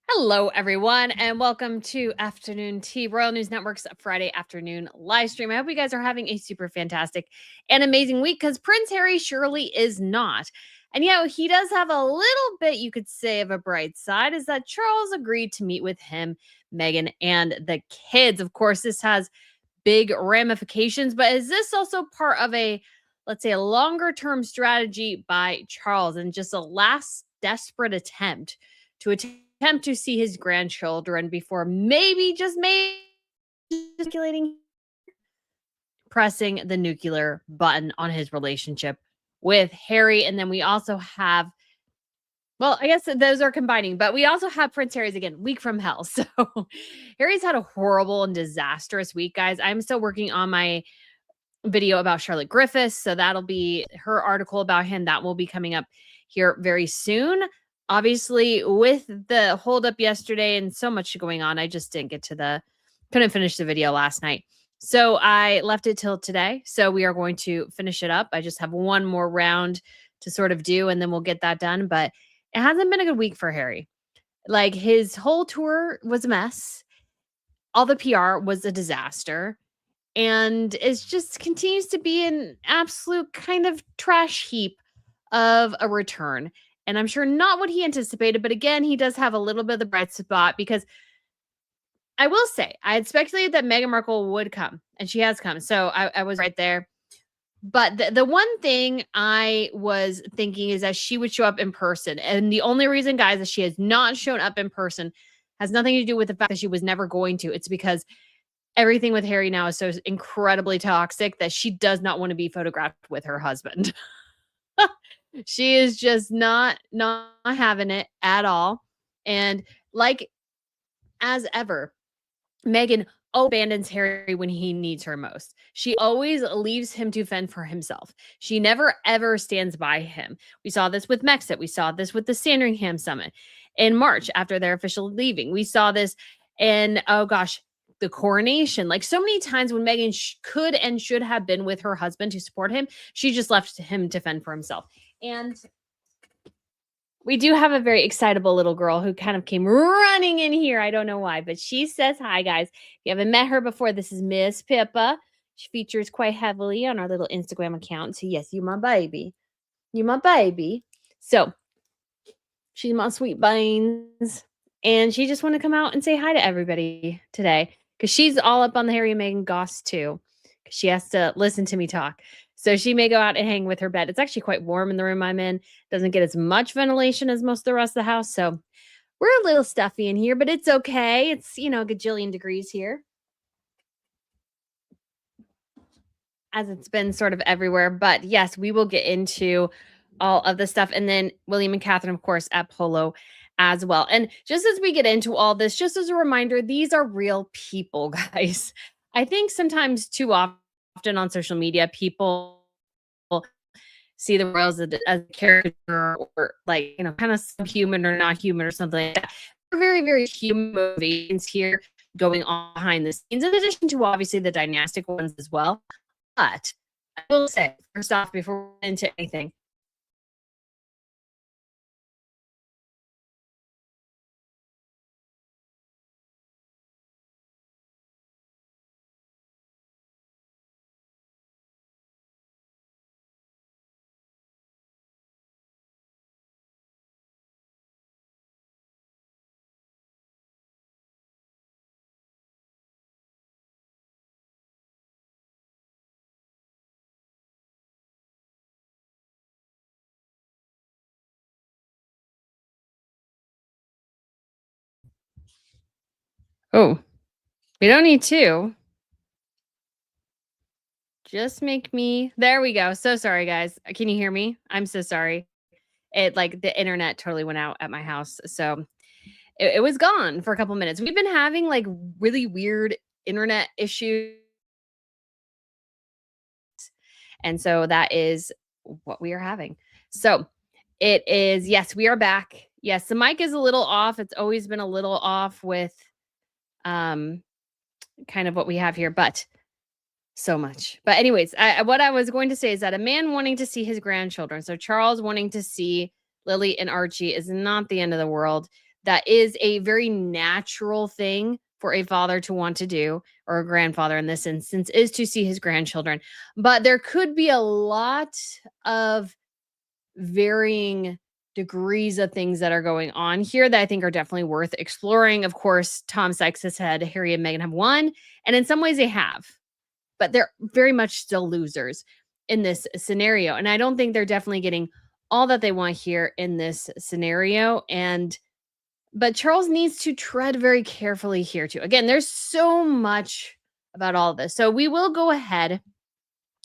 Hello, everyone, and welcome to Afternoon Tea, Royal News Network's Friday afternoon live stream. I hope you guys are having a super fantastic and amazing week because Prince Harry surely is not. And he does have a little bit, you could say, of a bright side is that Charles agreed to meet with him, Meghan, and the kids. Of course, this has big ramifications, but is this also part of let's say, a longer term strategy by Charles and just a last desperate attempt to see his grandchildren before maybe, just maybe, speculating, pressing the nuclear button on his relationship with Harry? And then we also have, well, I guess those are combining, but we also have Prince Harry's again, week from hell. So Harry's had a horrible and disastrous week, guys. I'm still working on my video about Charlotte Griffiths. So that'll be her article about him. That will be coming up here very soon. Obviously, with the holdup yesterday and so much going on, I just couldn't finish the video last night. So I left it till today. So we are going to finish it up. I just have one more round to sort of do, and then we'll get that done. But it hasn't been a good week for Harry. Like, his whole tour was a mess. All the PR was a disaster. And it just continues to be an absolute kind of trash heap of a return. And I'm sure not what he anticipated, but again, he does have a little bit of the bright spot because I will say I had speculated that Meghan Markle would come, and she has come. So I was right there. But the one thing I was thinking is that she would show up in person. And the only reason, guys, that she has not shown up in person has nothing to do with the fact that she was never going to. It's because everything with Harry now is so incredibly toxic that she does not want to be photographed with her husband. She is just not having it at all. And like, as ever, Meghan abandons Harry when he needs her most. She always leaves him to fend for himself. She never ever stands by him. We saw this with Mexit. We saw this with the Sandringham Summit in March after their official leaving. We saw this in, oh gosh, the coronation. Like, so many times when Meghan could and should have been with her husband to support him, she just left him to fend for himself. And we do have a very excitable little girl who kind of came running in here. I don't know why, but she says hi, guys. If you haven't met her before, this is Miss Pippa. She features quite heavily on our little Instagram account. So yes, you my baby. You my baby. So she's my sweet beans. And she just wanted to come out and say hi to everybody today because she's all up on the Harry and Meghan goss too. Because she has to listen to me talk. So she may go out and hang with her bed. It's actually quite warm in the room I'm in. Doesn't get as much ventilation as most of the rest of the house. So we're a little stuffy in here, but it's okay. It's, a gajillion degrees here, as it's been sort of everywhere. But yes, we will get into all of the stuff. And then William and Catherine, of course, at Polo as well. And just as we get into all this, just as a reminder, these are real people, guys. I think sometimes too often on social media, people see the royals as a caricature or like, kind of subhuman or not human or something like that. They're very, very human motivations here going on behind the scenes, in addition to obviously the dynastic ones as well. But I will say, first off, before we get into anything, oh, we don't need to. Just make me. There we go. So sorry, guys. Can you hear me? I'm so sorry. The internet totally went out at my house. So it was gone for a couple minutes. We've been having like really weird internet issues. And so that is what we are having. So it is, yes, we are back. Yes, the mic is a little off. It's always been a little off with kind of what we have here, but so much. But anyways, what I was going to say is that a man wanting to see his grandchildren, so Charles wanting to see Lily and Archie, is not the end of the world. That is a very natural thing for a father to want to do, or a grandfather in this instance, is to see his grandchildren. But there could be a lot of varying degrees of things that are going on here that I think are definitely worth exploring. Of course, Tom Sykes has said Harry and Meghan have won, and in some ways they have, but they're very much still losers in this scenario. And I don't think they're definitely getting all that they want here in this scenario. But Charles needs to tread very carefully here too. Again, there's so much about all of this. So we will go ahead.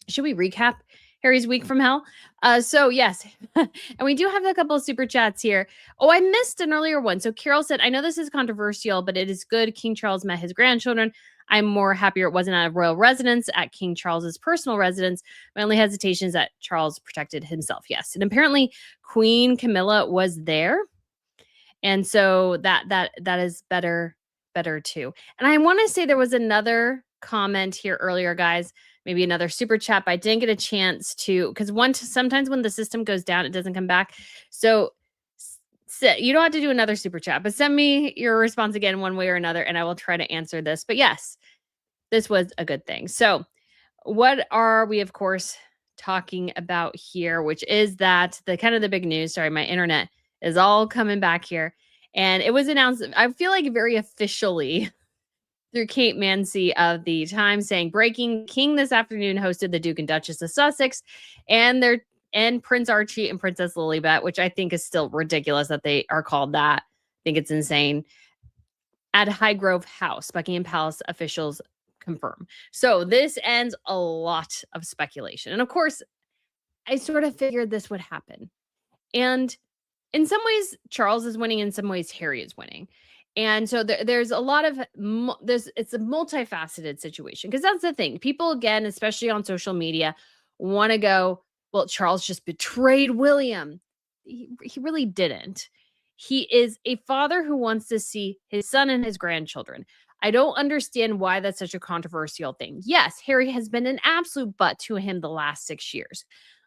Should we recap Harry's week from hell? So yes, and we do have a couple of super chats here. Oh, I missed an earlier one. So Carol said, I know this is controversial, but it is good King Charles met his grandchildren. I'm more happier it wasn't at a royal residence, at King Charles's personal residence. My only hesitation is that Charles protected himself. Yes. And apparently Queen Camilla was there. And so that is better too. And I want to say there was another comment here earlier, guys, maybe another super chat, but I didn't get a chance to, because sometimes when the system goes down, it doesn't come back. So you don't have to do another super chat, but send me your response again one way or another, and I will try to answer this. But yes, this was a good thing. So what are we, of course, talking about here, which is that the kind of the big news, sorry, my internet is all coming back here. And it was announced, I feel like very officially, through Kate Mansi of the Times, saying breaking king this afternoon hosted the Duke and Duchess of Sussex and Prince Archie and Princess Lilibet, which I think is still ridiculous that they are called that. I think it's insane. At Highgrove House, Buckingham Palace officials confirm. So this ends a lot of speculation. And of course, I sort of figured this would happen. And in some ways, Charles is winning. In some ways, Harry is winning. And so there's a lot of it's a multifaceted situation, because that's the thing. People, again, especially on social media, want to go, well, Charles just betrayed William. He really didn't. He is a father who wants to see his son and his grandchildren. I don't understand why that's such a controversial thing. Yes, Harry has been an absolute butt to him the last 6 years,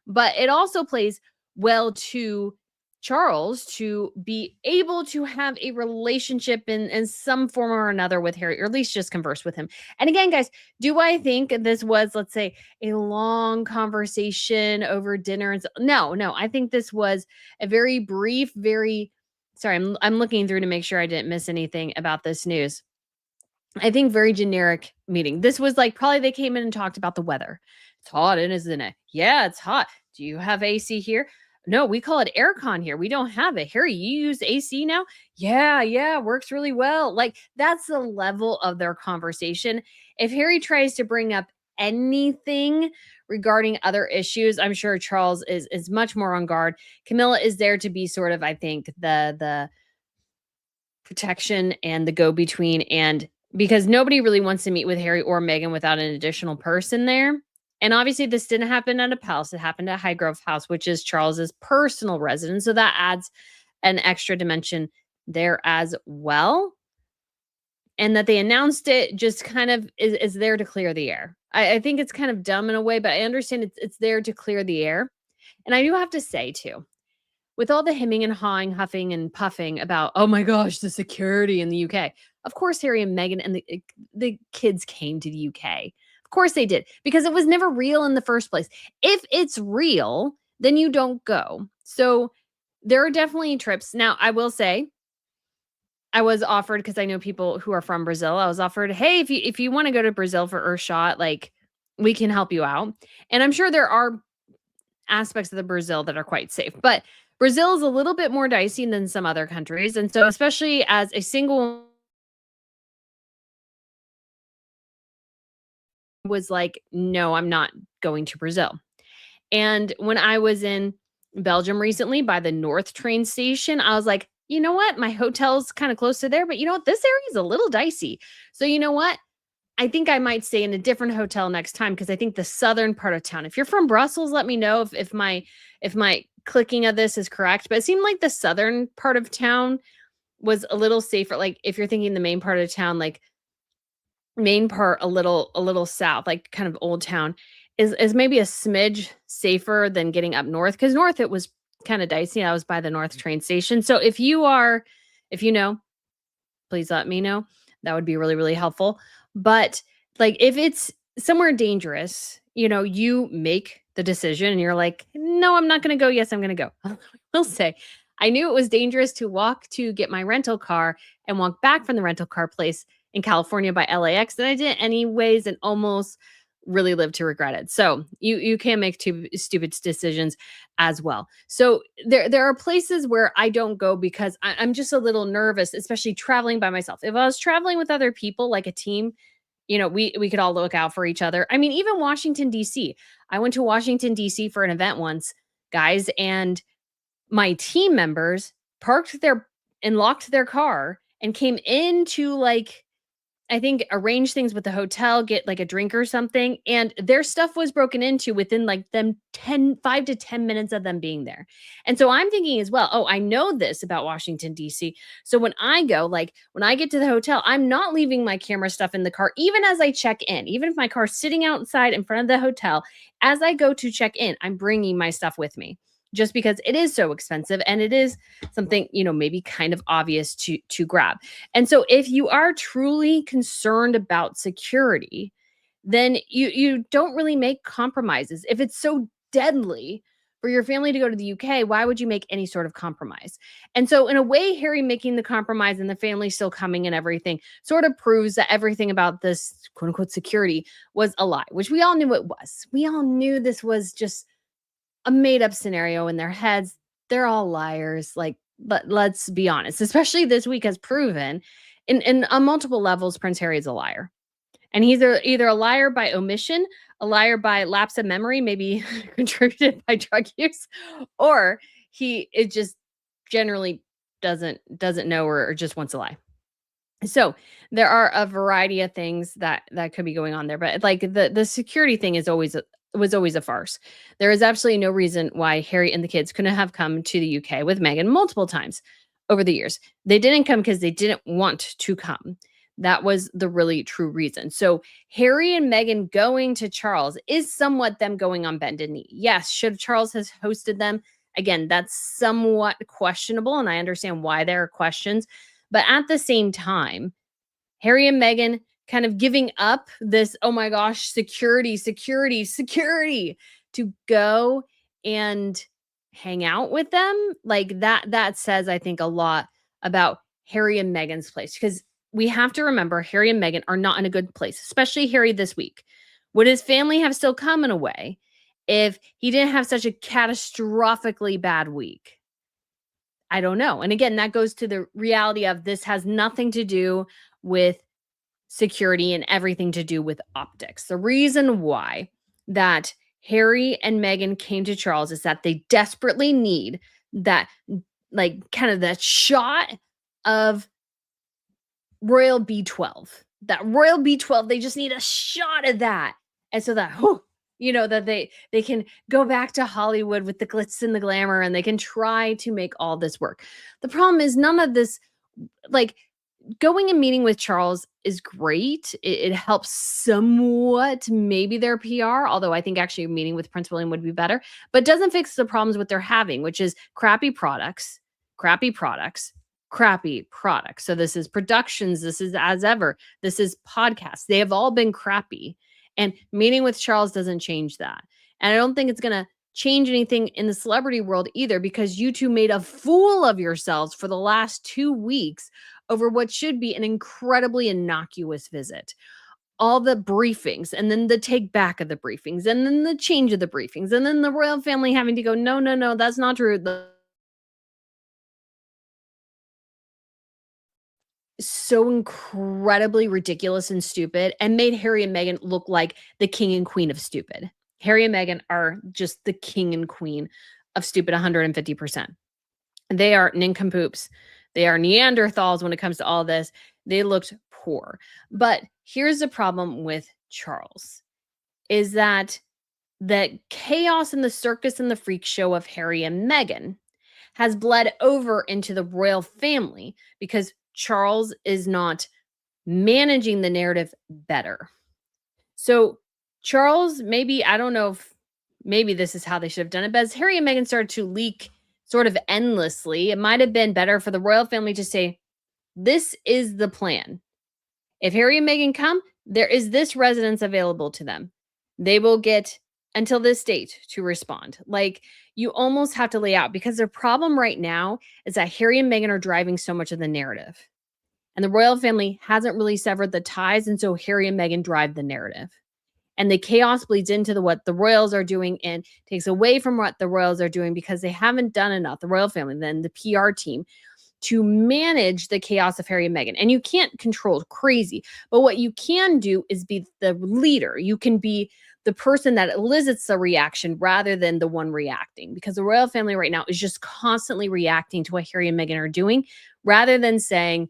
but it also plays well to Charles to be able to have a relationship in some form or another with Harry, or at least just converse with him. And again, guys, do I think this was, let's say, a long conversation over dinner? No, I think this was a very brief, sorry, I'm looking through to make sure I didn't miss anything about this news. I think very generic meeting. This was like, probably they came in and talked about the weather. It's hot, isn't it? Yeah, it's hot. Do you have AC here? No, we call it aircon here. We don't have it. Harry, you use AC now? Yeah, works really well. Like, that's the level of their conversation. If Harry tries to bring up anything regarding other issues, I'm sure Charles is much more on guard. Camilla is there to be sort of, I think, the protection and the go-between, and because nobody really wants to meet with Harry or Meghan without an additional person there. And obviously, this didn't happen at a palace. It happened at Highgrove House, which is Charles's personal residence. So that adds an extra dimension there as well. And that they announced it just kind of is there to clear the air. I think it's kind of dumb in a way, but I understand it's there to clear the air. And I do have to say, too, with all the hemming and hawing, huffing and puffing about, oh my gosh, the security in the UK. Of course, Harry and Meghan and the kids came to the UK. Of course they did, because it was never real in the first place. If it's real, then you don't go. So there are definitely trips. Now, I will say, I was offered, because I know people who are from Brazil, I was offered, hey, if you want to go to Brazil for Earthshot, like, we can help you out. And I'm sure there are aspects of the Brazil that are quite safe, but Brazil is a little bit more dicey than some other countries. And so, especially as a single, was like, no, I'm not going to Brazil. And when I was in Belgium recently by the North train station, I was like, you know what? My hotel's kind of close to there, but you know what? This area is a little dicey. So you know what? I think I might stay in a different hotel next time, because I think the southern part of town, if you're from Brussels, let me know if my clicking of this is correct, but it seemed like the southern part of town was a little safer. Like, if you're thinking the main part of town, like main part a little south, like kind of old town, is maybe a smidge safer than getting up north, because north it was kind of dicey. I was by the North train station. So if If you know, please let me know. That would be really, really helpful. But like if it's somewhere dangerous, you make the decision and you're like, no, I'm not going to go. Yes, I'm going to go. We'll say, I knew it was dangerous to walk to get my rental car and walk back from the rental car place in California by LAX. And I did it anyways and almost really lived to regret it. So you can make two stupid decisions as well. So there are places where I don't go because I'm just a little nervous, especially traveling by myself. If I was traveling with other people, like a team, we could all look out for each other. I mean, even Washington D.C. I went to Washington D.C. for an event once, guys, and my team members parked their and locked their car and came into like I think arrange things with the hotel, get like a drink or something, and their stuff was broken into within like them 5 to 10 minutes of them being there. And so I'm thinking as well, oh, I know this about Washington, D.C. So when I go, like when I get to the hotel, I'm not leaving my camera stuff in the car, even as I check in, even if my car's sitting outside in front of the hotel, as I go to check in, I'm bringing my stuff with me just because it is so expensive and it is something, maybe kind of obvious to grab. And so if you are truly concerned about security, then you don't really make compromises. If it's so deadly for your family to go to the UK, why would you make any sort of compromise? And so in a way, Harry making the compromise and the family still coming and everything sort of proves that everything about this quote unquote security was a lie, which we all knew it was. We all knew this was just a made up scenario in their heads. They're all liars. Like, but let's be honest, especially this week has proven in on multiple levels, Prince Harry is a liar. And he's either a liar by omission, a liar by lapse of memory, maybe contributed by drug use, or it just generally doesn't know or just wants to lie. So there are a variety of things that could be going on there, but like the security thing was always a farce. There is absolutely no reason why Harry and the kids couldn't have come to the UK with Meghan multiple times over the years. They didn't come because they didn't want to come. That was the really true reason. So Harry and Meghan going to Charles is somewhat them going on bended knee. Yes, should Charles has hosted them? Again, that's somewhat questionable, and I understand why there are questions. But at the same time, Harry and Meghan kind of giving up this, oh my gosh, security, security, security to go and hang out with them. Like that says, I think, a lot about Harry and Meghan's place. Because we have to remember Harry and Meghan are not in a good place, especially Harry this week. Would his family have still come in a way if he didn't have such a catastrophically bad week? I don't know. And again, that goes to the reality of this has nothing to do with security and everything to do with optics. The reason why that Harry and Meghan came to Charles is that they desperately need that, like, kind of that shot of Royal B12. That Royal B12, they just need a shot of that. And so that, that they can go back to Hollywood with the glitz and the glamour and they can try to make all this work. The problem is none of this, like, going and meeting with Charles is great. It helps somewhat, maybe their PR, although I think actually meeting with Prince William would be better, but doesn't fix the problems what they're having, which is crappy products, crappy products, crappy products. So this is productions, this is as ever, this is podcasts. They have all been crappy. And meeting with Charles doesn't change that. And I don't think it's going to change anything in the celebrity world either, because you two made a fool of yourselves for the last 2 weeks over what should be an incredibly innocuous visit. All the briefings and then the take back of the briefings and then the change of the briefings and then the royal family having to go, no, no, no, that's not true. So incredibly ridiculous and stupid and made Harry and Meghan look like the king and queen of stupid. Harry and Meghan are just the king and queen of stupid 150%. They are nincompoops. They are Neanderthals when it comes to all this. They looked poor. But here's the problem with Charles is that the chaos and the circus and the freak show of Harry and Meghan has bled over into the royal family because Charles is not managing the narrative better. So Charles, maybe, I don't know if maybe this is how they should have done it, but as Harry and Meghan started to leak sort of endlessly, it might have been better for the royal family to say, This is the plan. If Harry and Meghan come, there is this residence available to them. They will get until this date to respond. Like, you almost have to lay out, because their problem right now is that Harry and Meghan are driving so much of the narrative. And the royal family hasn't really severed the ties. And so Harry and Meghan drive the narrative. And the chaos bleeds into what the royals are doing and takes away from what the royals are doing, because they haven't done enough, the royal family, then the PR team, to manage the chaos of Harry and Meghan. And you can't control crazy, but what you can do is be the leader. You can be the person that elicits the reaction rather than the one reacting, because the royal family right now is just constantly reacting to what Harry and Meghan are doing rather than saying,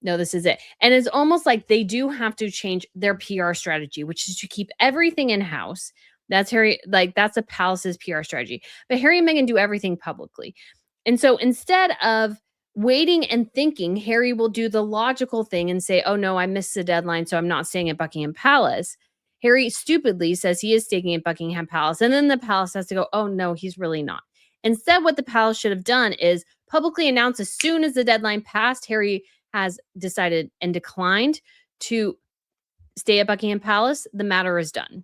no, this is it. And it's almost like they do have to change their PR strategy, which is to keep everything in house. That's Harry, like that's a palace's PR strategy. But Harry and Meghan do everything publicly. And so instead of waiting and thinking, Harry will do the logical thing and say, oh no, I missed the deadline, so I'm not staying at Buckingham Palace. Harry stupidly says he is staying at Buckingham Palace. And then the palace has to go, oh no, he's really not. Instead, what the palace should have done is publicly announce as soon as the deadline passed, Harry has decided and declined to stay at Buckingham Palace, the matter is done.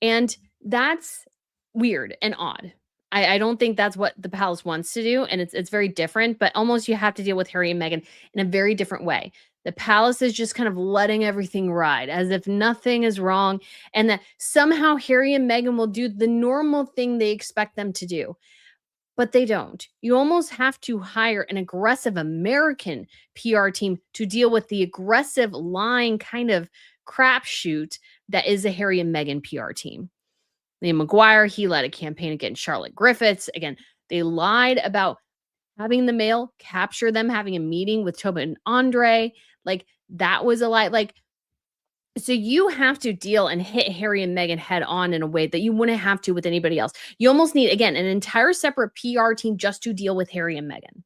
And that's weird and odd. I don't think that's what the palace wants to do. And it's very different, but almost you have to deal with Harry and Meghan in a very different way. The palace is just kind of letting everything ride as if nothing is wrong, and that somehow Harry and Meghan will do the normal thing they expect them to do. But they don't. You almost have to hire an aggressive American PR team to deal with the aggressive, lying kind of crapshoot that is a Harry and Meghan PR team. Liam Maguire, he led a campaign against Charlotte Griffiths. Again, they lied about having the mail capture them having a meeting with Tobin and Andre. Like, that was a lie. Like, so you have to deal and hit Harry and Meghan head on in a way that you wouldn't have to with anybody else. You almost need, again, an entire separate PR team just to deal with Harry and Meghan.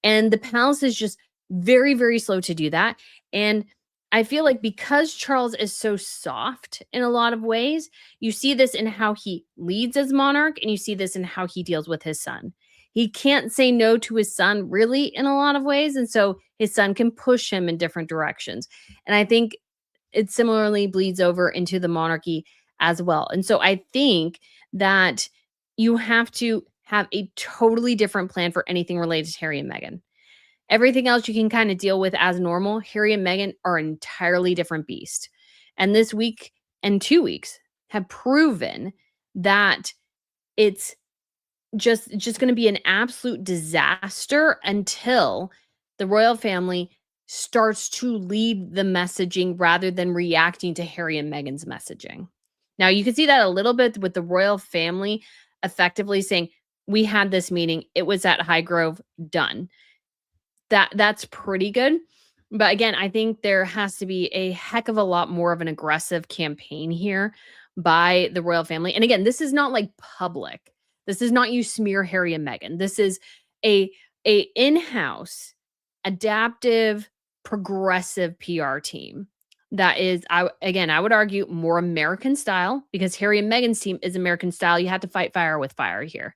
And the palace is just very, very slow to do that. And I feel like because Charles is so soft in a lot of ways, you see this in how he leads as monarch, and you see this in how he deals with his son. He can't say no to his son really in a lot of ways. And so his son can push him in different directions. And I think it similarly bleeds over into the monarchy as well. And so I think that you have to have a totally different plan for anything related to Harry and Meghan. Everything else you can kind of deal with as normal. Harry and Meghan are an entirely different beast. And this week and 2 weeks have proven that it's just going to be an absolute disaster until the royal family starts to lead the messaging rather than reacting to Harry and Meghan's messaging. Now, you can see that a little bit with the royal family effectively saying, we had this meeting, it was at Highgrove, done. That's pretty good. But again, I think there has to be a heck of a lot more of an aggressive campaign here by the royal family. And again, this is not like public. This is not you smear Harry and Meghan. This is a in-house, adaptive, progressive PR team that is, I would argue, more American style, because Harry and Meghan's team is American style. You have to fight fire with fire here.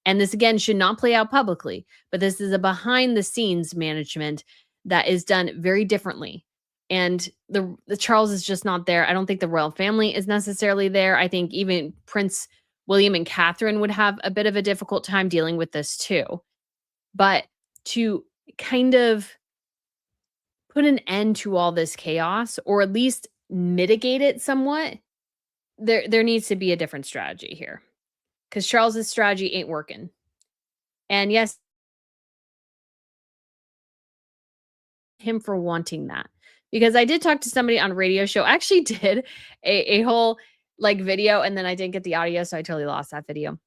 And this, again, should not play out publicly, but this is a behind the scenes management that is done very differently. And the Charles is just not there. I don't think the royal family is necessarily there. I think even Prince William and Catherine would have a bit of a difficult time dealing with this too. But to kind of put an end to all this chaos, or at least mitigate it somewhat, there needs to be a different strategy here, because Charles's strategy ain't working. And yes, him for wanting that, because I did talk to somebody on a radio show. I actually did a whole like video, and then I didn't get the audio, so I totally lost that video.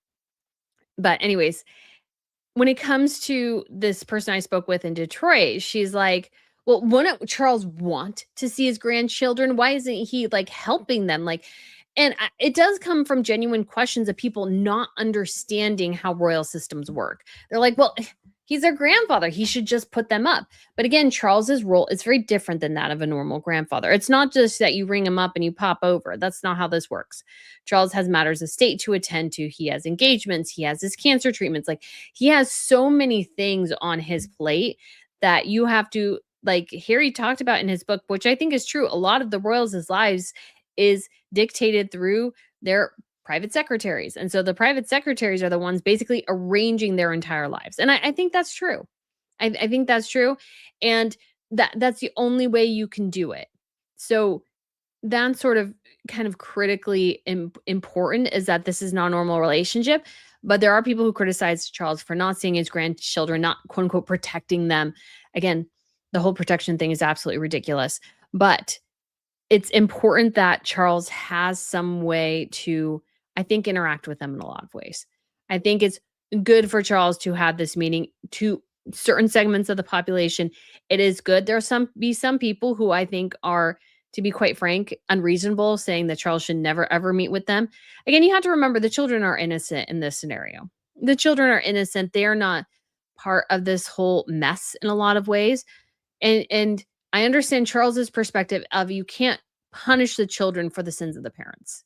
But anyways, when it comes to this person I spoke with in Detroit, she's like, well, wouldn't Charles want to see his grandchildren? Why isn't he like helping them? Like, and it does come from genuine questions of people not understanding how royal systems work. They're like, well, he's their grandfather, he should just put them up. But again, Charles's role is very different than that of a normal grandfather. It's not just that you ring him up and you pop over. That's not how this works. Charles has matters of state to attend to. He has engagements. He has his cancer treatments. Like, he has so many things on his plate that you have to, like Harry talked about in his book, which I think is true. A lot of the royals' lives is dictated through their private secretaries. And so the private secretaries are the ones basically arranging their entire lives. And I think that's true. I think that's true. And that's the only way you can do it. So that's sort of kind of critically important, is that this is not a normal relationship. But there are people who criticize Charles for not seeing his grandchildren, not quote unquote protecting them. Again, the whole protection thing is absolutely ridiculous. But it's important that Charles has some way to, I think, interact with them in a lot of ways. I think it's good for Charles to have this meeting to certain segments of the population. It is good. There are some people who I think are, to be quite frank, unreasonable, saying that Charles should never ever meet with them. Again, you have to remember the children are innocent in this scenario. The children are innocent. They are not part of this whole mess in a lot of ways. And I understand Charles's perspective of, you can't punish the children for the sins of the parents.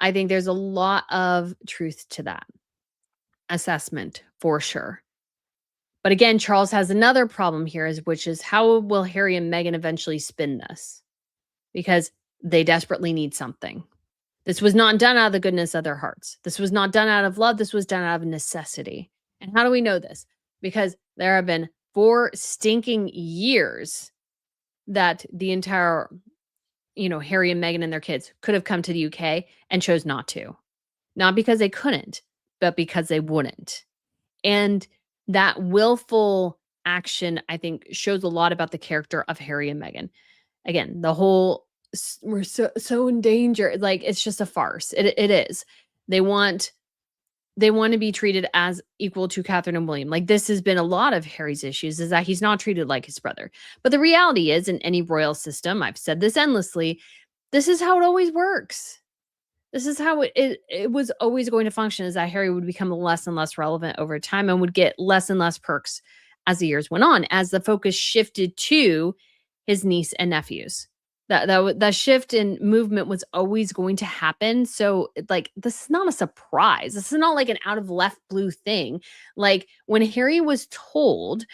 I think there's a lot of truth to that assessment for sure. But again, Charles has another problem here, which is how will Harry and Meghan eventually spin this? Because they desperately need something. This was not done out of the goodness of their hearts. This was not done out of love. This was done out of necessity. And how do we know this? Because there have been 4 stinking years that the entire, Harry and Meghan and their kids could have come to the UK and chose not to. Not because they couldn't, but because they wouldn't. And that willful action, I think, shows a lot about the character of Harry and Meghan. Again, the whole we're so in danger, like, it's just a farce. It is. They want to be treated as equal to Catherine and William. Like, this has been a lot of Harry's issues, is that he's not treated like his brother. But the reality is, in any royal system, I've said this endlessly, this is how it always works. This is how it was always going to function, is that Harry would become less and less relevant over time and would get less and less perks as the years went on, as the focus shifted to his niece and nephews. That shift in movement was always going to happen. So, like, this is not a surprise. This is not like an out of left blue thing. Like, when Harry was told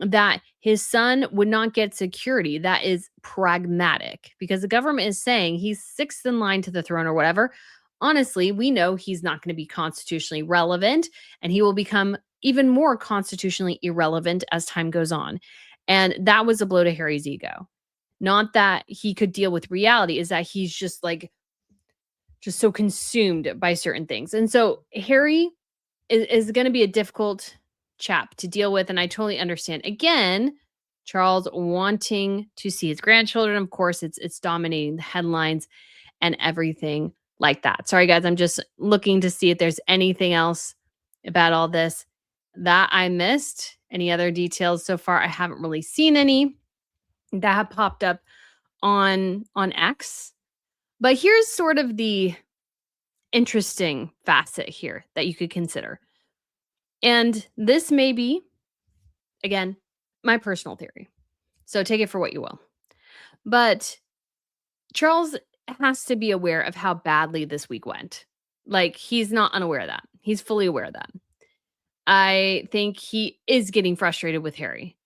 that his son would not get security, that is pragmatic, because the government is saying he's 6th in line to the throne or whatever. Honestly, we know he's not going to be constitutionally relevant, and he will become even more constitutionally irrelevant as time goes on. And that was a blow to Harry's ego. Not that he could deal with reality, is that he's just so consumed by certain things. And so Harry is going to be a difficult chap to deal with. And I totally understand. Again, Charles wanting to see his grandchildren. Of course, it's dominating the headlines and everything like that. Sorry, guys. I'm just looking to see if there's anything else about all this that I missed. Any other details so far? I haven't really seen any that have popped up on X. But here's sort of the interesting facet here that you could consider. And this may be, again, my personal theory. So take it for what you will. But Charles has to be aware of how badly this week went. Like, he's not unaware of that. He's fully aware of that. I think he is getting frustrated with Harry.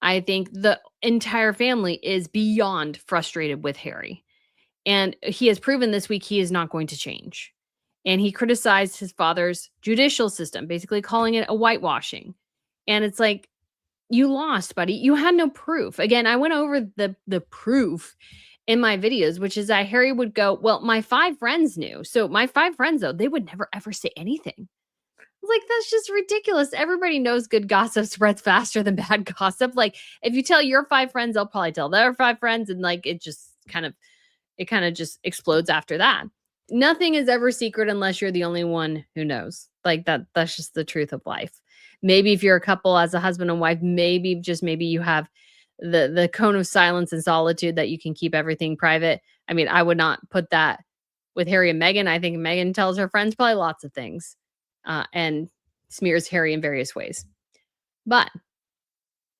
I think the entire family is beyond frustrated with Harry. And he has proven this week he is not going to change. And he criticized his father's judicial system, basically calling it a whitewashing. And it's like, you lost, buddy. You had no proof. Again, I went over the proof in my videos, which is that Harry would go, well, my 5 friends knew. So my 5 friends, though, they would never, ever say anything. Like, that's just ridiculous. Everybody knows good gossip spreads faster than bad gossip. Like, if you tell your 5 friends, they'll probably tell their 5 friends. And like, it kind of just explodes after that. Nothing is ever secret unless you're the only one who knows. Like, that's just the truth of life. Maybe if you're a couple as a husband and wife, maybe you have the cone of silence and solitude that you can keep everything private. I mean, I would not put that with Harry and Meghan. I think Meghan tells her friends probably lots of things. And smears Harry in various ways. But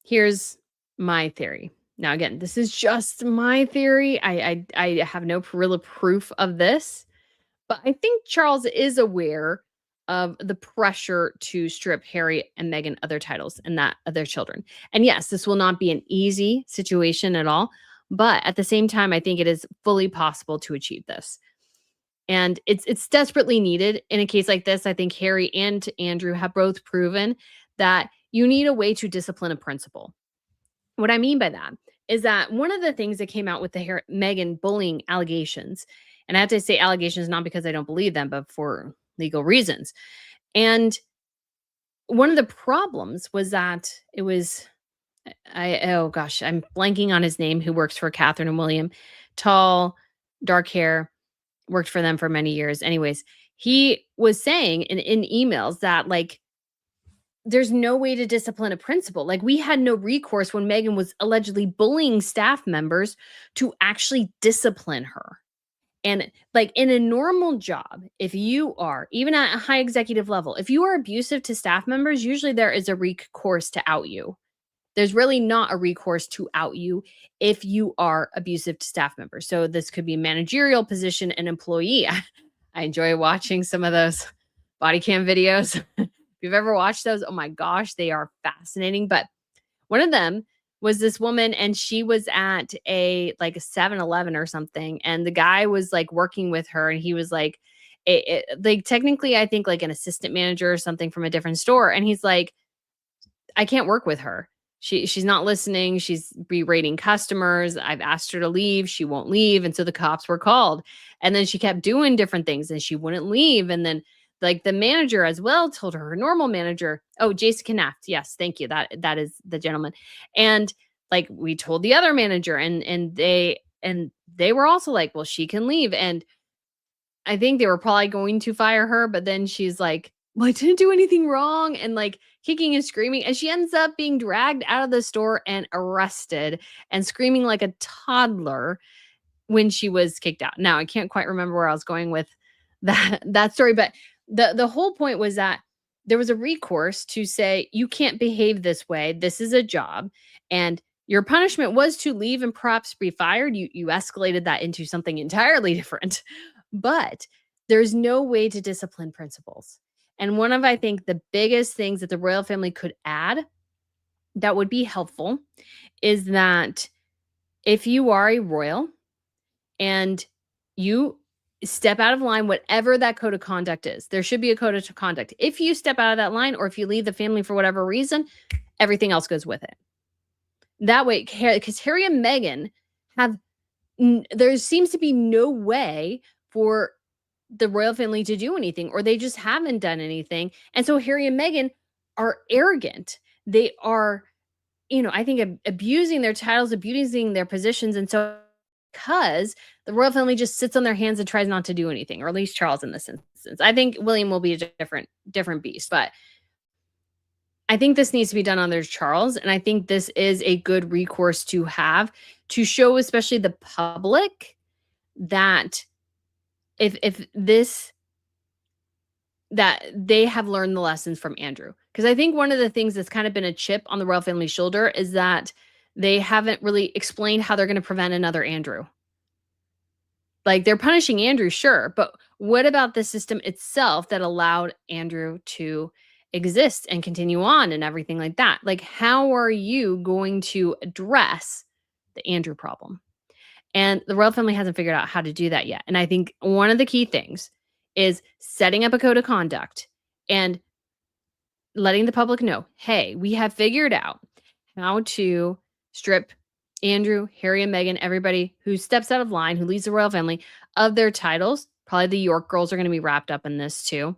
here's my theory. Now, again, this is just my theory. I have no real proof of this. But I think Charles is aware of the pressure to strip Harry and Meghan of their titles and that of their children. And yes, this will not be an easy situation at all, but at the same time, I think it is fully possible to achieve this. And it's desperately needed in a case like this. I think Harry and Andrew have both proven that you need a way to discipline a principal. What I mean by that is that one of the things that came out with the Meghan bullying allegations, and I have to say allegations not because I don't believe them, but for legal reasons. And one of the problems was that it was oh gosh, I'm blanking on his name, who works for Catherine and William, tall, dark hair, worked for them for many years. Anyways, he was saying in emails that like there's no way to discipline a principal. Like we had no recourse when Meghan was allegedly bullying staff members to actually discipline her. And like in a normal job, if you are even at a high executive level, if you are abusive to staff members, usually there is a recourse to out you. There's really not a recourse to out you if you are abusive to staff members. So this could be a managerial position, an employee. I enjoy watching some of those body cam videos. If you've ever watched those, oh my gosh, they are fascinating. But one of them was this woman, and she was at a like a 7-Eleven or something, and the guy was like working with her, and he was like like technically I think like an assistant manager or something from a different store, and he's like, I can't work with her. She's not listening. She's berating customers. I've asked her to leave. She won't leave. And so the cops were called. And then she kept doing different things and she wouldn't leave. And then like the manager as well told her normal manager, oh, Jason Knaft. Yes, thank you. That is the gentleman. And like we told the other manager and they were also like, well, she can leave. And I think they were probably going to fire her, but then she's like, well, I didn't do anything wrong. And like kicking and screaming. And she ends up being dragged out of the store and arrested and screaming like a toddler when she was kicked out. Now, I can't quite remember where I was going with that story, but the whole point was that there was a recourse to say, you can't behave this way. This is a job. And your punishment was to leave and perhaps be fired. You escalated that into something entirely different. But there's no way to discipline principals. And one of, I think, the biggest things that the royal family could add that would be helpful is that if you are a royal and you step out of line, whatever that code of conduct is, there should be a code of conduct. If you step out of that line or if you leave the family for whatever reason, everything else goes with it. That way, because Harry and Meghan have, there seems to be no way for the royal family to do anything, or they just haven't done anything. And so Harry and Meghan are arrogant. They are, I think abusing their titles, abusing their positions. And so because the royal family just sits on their hands and tries not to do anything, or at least Charles in this instance. I think William will be a different beast, but I think this needs to be done under Charles. And I think this is a good recourse to have to show, especially the public, that if this, that they have learned the lessons from Andrew. Because I think one of the things that's kind of been a chip on the royal family's shoulder is that they haven't really explained how they're going to prevent another Andrew. Like they're punishing Andrew, sure, but what about the system itself that allowed Andrew to exist and continue on and everything like that? Like, how are you going to address the Andrew problem? And the royal family hasn't figured out how to do that yet. And I think one of the key things is setting up a code of conduct and letting the public know, hey, we have figured out how to strip Andrew, Harry, and Meghan, everybody who steps out of line, who leaves the royal family, of their titles. Probably the York girls are going to be wrapped up in this too.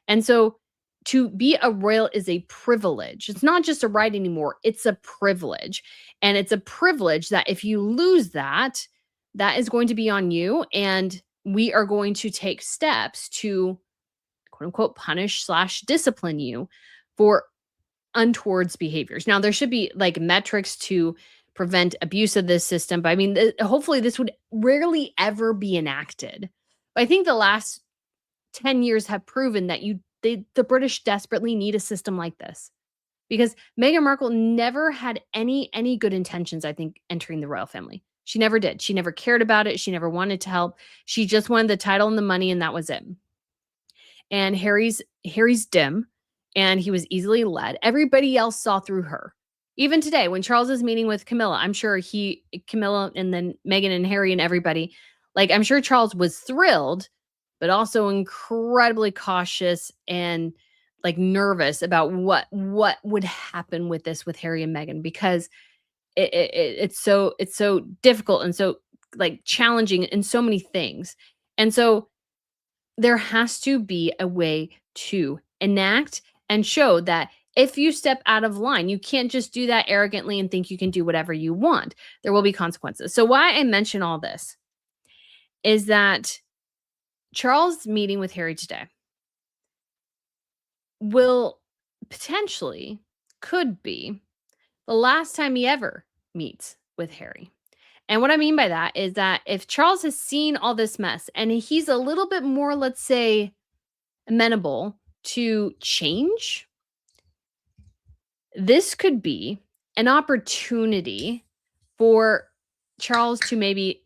And so to be a royal is a privilege. It's not just a right anymore. It's a privilege. And it's a privilege that if you lose that, that is going to be on you. And we are going to take steps to quote unquote punish/discipline you for untowards behaviors. Now, there should be like metrics to prevent abuse of this system. But I mean, hopefully this would rarely ever be enacted. But I think the last 10 years have proven that the British desperately need a system like this. Because Meghan Markle never had any good intentions, I think, entering the royal family. She never did. She never cared about it. She never wanted to help. She just wanted the title and the money, and that was it. and Harry's dim, and he was easily led. Everybody else saw through her. Even today, when Charles is meeting with Camilla, I'm sure Camilla and then Meghan and Harry and everybody, like, I'm sure Charles was thrilled, but also incredibly cautious and like nervous about what would happen with this with Harry and Meghan, because it's so difficult and so like challenging in so many things. And so there has to be a way to enact and show that if you step out of line, you can't just do that arrogantly and think you can do whatever you want. There will be consequences. So, why I mention all this is that Charles' meeting with Harry today will potentially, could be the last time he ever meets with Harry. And what I mean by that is that if Charles has seen all this mess and he's a little bit more, let's say, amenable to change, this could be an opportunity for Charles to maybe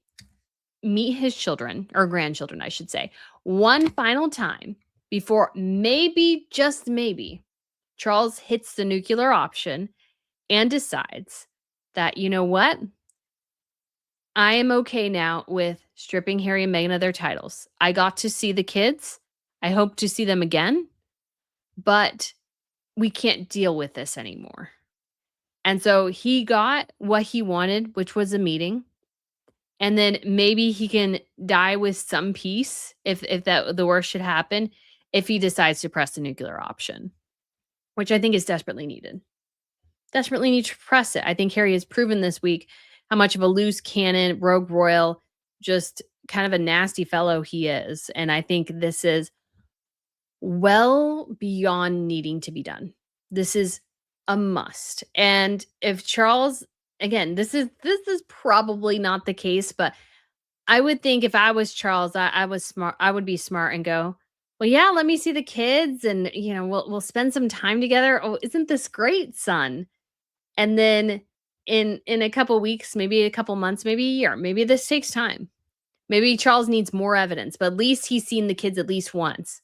meet his children or grandchildren, I should say, one final time before maybe, just maybe, Charles hits the nuclear option and decides that, you know what? I am okay now with stripping Harry and Meghan of their titles. I got to see the kids. I hope to see them again, but we can't deal with this anymore. And so he got what he wanted, which was a meeting. And then maybe he can die with some peace if that the worst should happen, if he decides to press the nuclear option, which I think is desperately needed. Desperately need to press it. I think Harry has proven this week how much of a loose cannon, rogue royal, just kind of a nasty fellow he is. And I think this is well beyond needing to be done. This is a must. And if Charles, again, this is probably not the case, but I would think if I was Charles, I was smart. I would be smart and go, well, yeah, let me see the kids, and we'll spend some time together. Oh, isn't this great, son? And then in a couple weeks, maybe a couple months, maybe a year, maybe this takes time. Maybe Charles needs more evidence, but at least he's seen the kids at least once,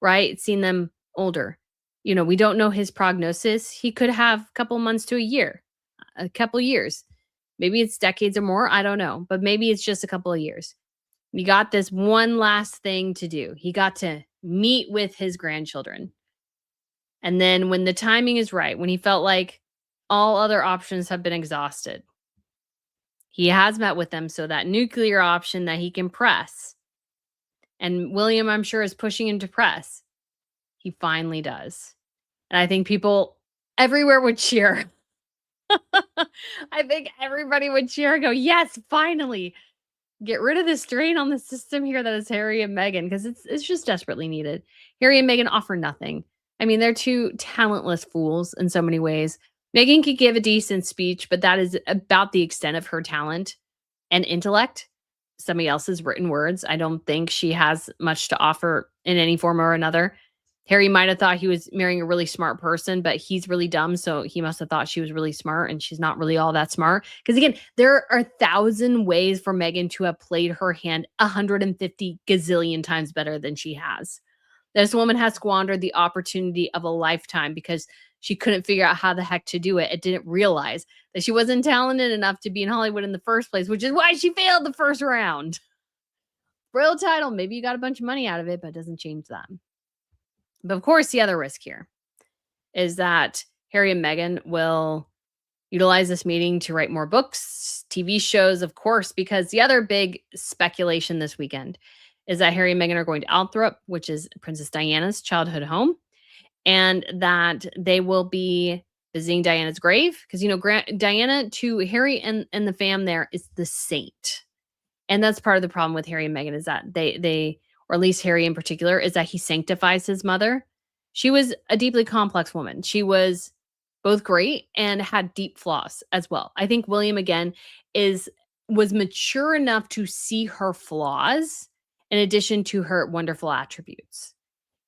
right? Seen them older. We don't know his prognosis. He could have a couple months to a year, a couple years. Maybe it's decades or more. I don't know, but maybe it's just a couple of years. He got this one last thing to do. He got to meet with his grandchildren. And then when the timing is right, when he felt like all other options have been exhausted, he has met with them. So that nuclear option that he can press, and William, I'm sure, is pushing him to press, he finally does. And I think people everywhere would cheer. I think everybody would cheer and go, yes, finally. Get rid of this strain on the system here that is Harry and Meghan, because it's just desperately needed. Harry and Meghan offer nothing. I mean, they're two talentless fools in so many ways. Meghan could give a decent speech, but that is about the extent of her talent and intellect. Somebody else's written words. I don't think she has much to offer in any form or another. Harry might have thought he was marrying a really smart person, but he's really dumb. So he must have thought she was really smart, and she's not really all that smart. Because again, there are 1,000 ways for Meghan to have played her hand 150 gazillion times better than she has. This woman has squandered the opportunity of a lifetime because she couldn't figure out how the heck to do it. It didn't realize that she wasn't talented enough to be in Hollywood in the first place, which is why she failed the first round. Royal title, maybe you got a bunch of money out of it, but it doesn't change that. But of course, the other risk here is that Harry and Meghan will utilize this meeting to write more books, TV shows, of course, because the other big speculation this weekend is that Harry and Meghan are going to Althorp, which is Princess Diana's childhood home, and that they will be visiting Diana's grave. Because, Diana to Harry and the fam there is the saint. And that's part of the problem with Harry and Meghan, is that they or at least Harry in particular, is that he sanctifies his mother. She was a deeply complex woman. She was both great and had deep flaws as well. I think William, again, was mature enough to see her flaws in addition to her wonderful attributes.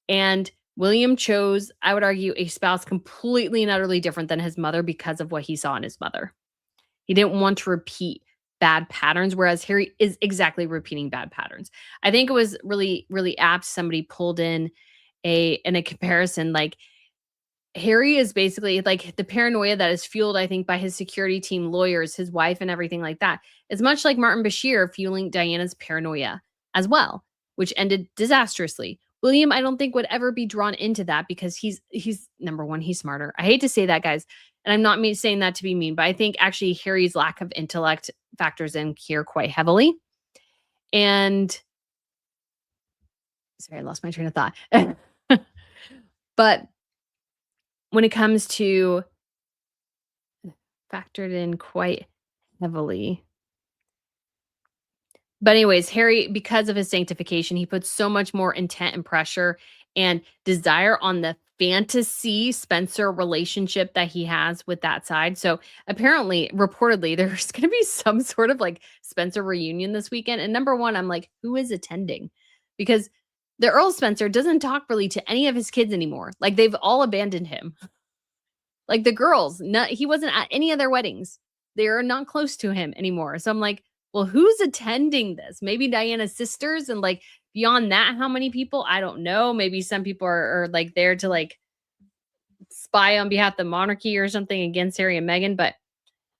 And William chose, I would argue, a spouse completely and utterly different than his mother because of what he saw in his mother. He didn't want to repeat bad patterns, whereas Harry is exactly repeating bad patterns. I think it was really, really apt. Somebody pulled in in a comparison. Like Harry is basically like the paranoia that is fueled, I think, by his security team, lawyers, his wife, and everything like that. Is much like Martin Bashir fueling Diana's paranoia as well, which ended disastrously. William, I don't think would ever be drawn into that because he's number one, he's smarter. I hate to say that, guys, and I'm not saying that to be mean, but I think actually Harry's lack of intellect factors in here quite heavily. And sorry, I lost my train of thought. But when it comes to factored in quite heavily. But anyways, Harry, because of his sanctification, he puts so much more intent and pressure and desire on the fantasy Spencer relationship that he has with that side. So apparently, reportedly, there's going to be some sort of like Spencer reunion this weekend. And number one, I'm like, who is attending? Because the Earl Spencer doesn't talk really to any of his kids anymore. Like they've all abandoned him. Like the girls, he wasn't at any of their weddings. They are not close to him anymore. So I'm like, well, who's attending this? Maybe Diana's sisters, and like beyond that, how many people? I don't know. Maybe some people are like there to like spy on behalf of the monarchy or something against Harry and Meghan. But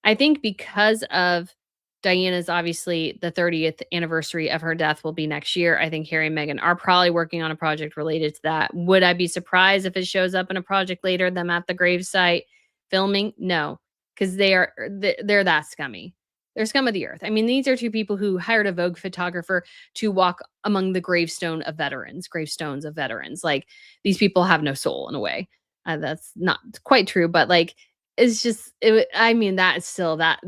I think because of Diana's obviously the 30th anniversary of her death will be next year. I think Harry and Meghan are probably working on a project related to that. Would I be surprised if it shows up in a project later, them at the gravesite filming? No, because they're that scummy. They're scum of the earth. I mean, these are two people who hired a Vogue photographer to walk among the gravestones of veterans. Like these people have no soul in a way. That's not quite true, but like it's just. I mean, that is still that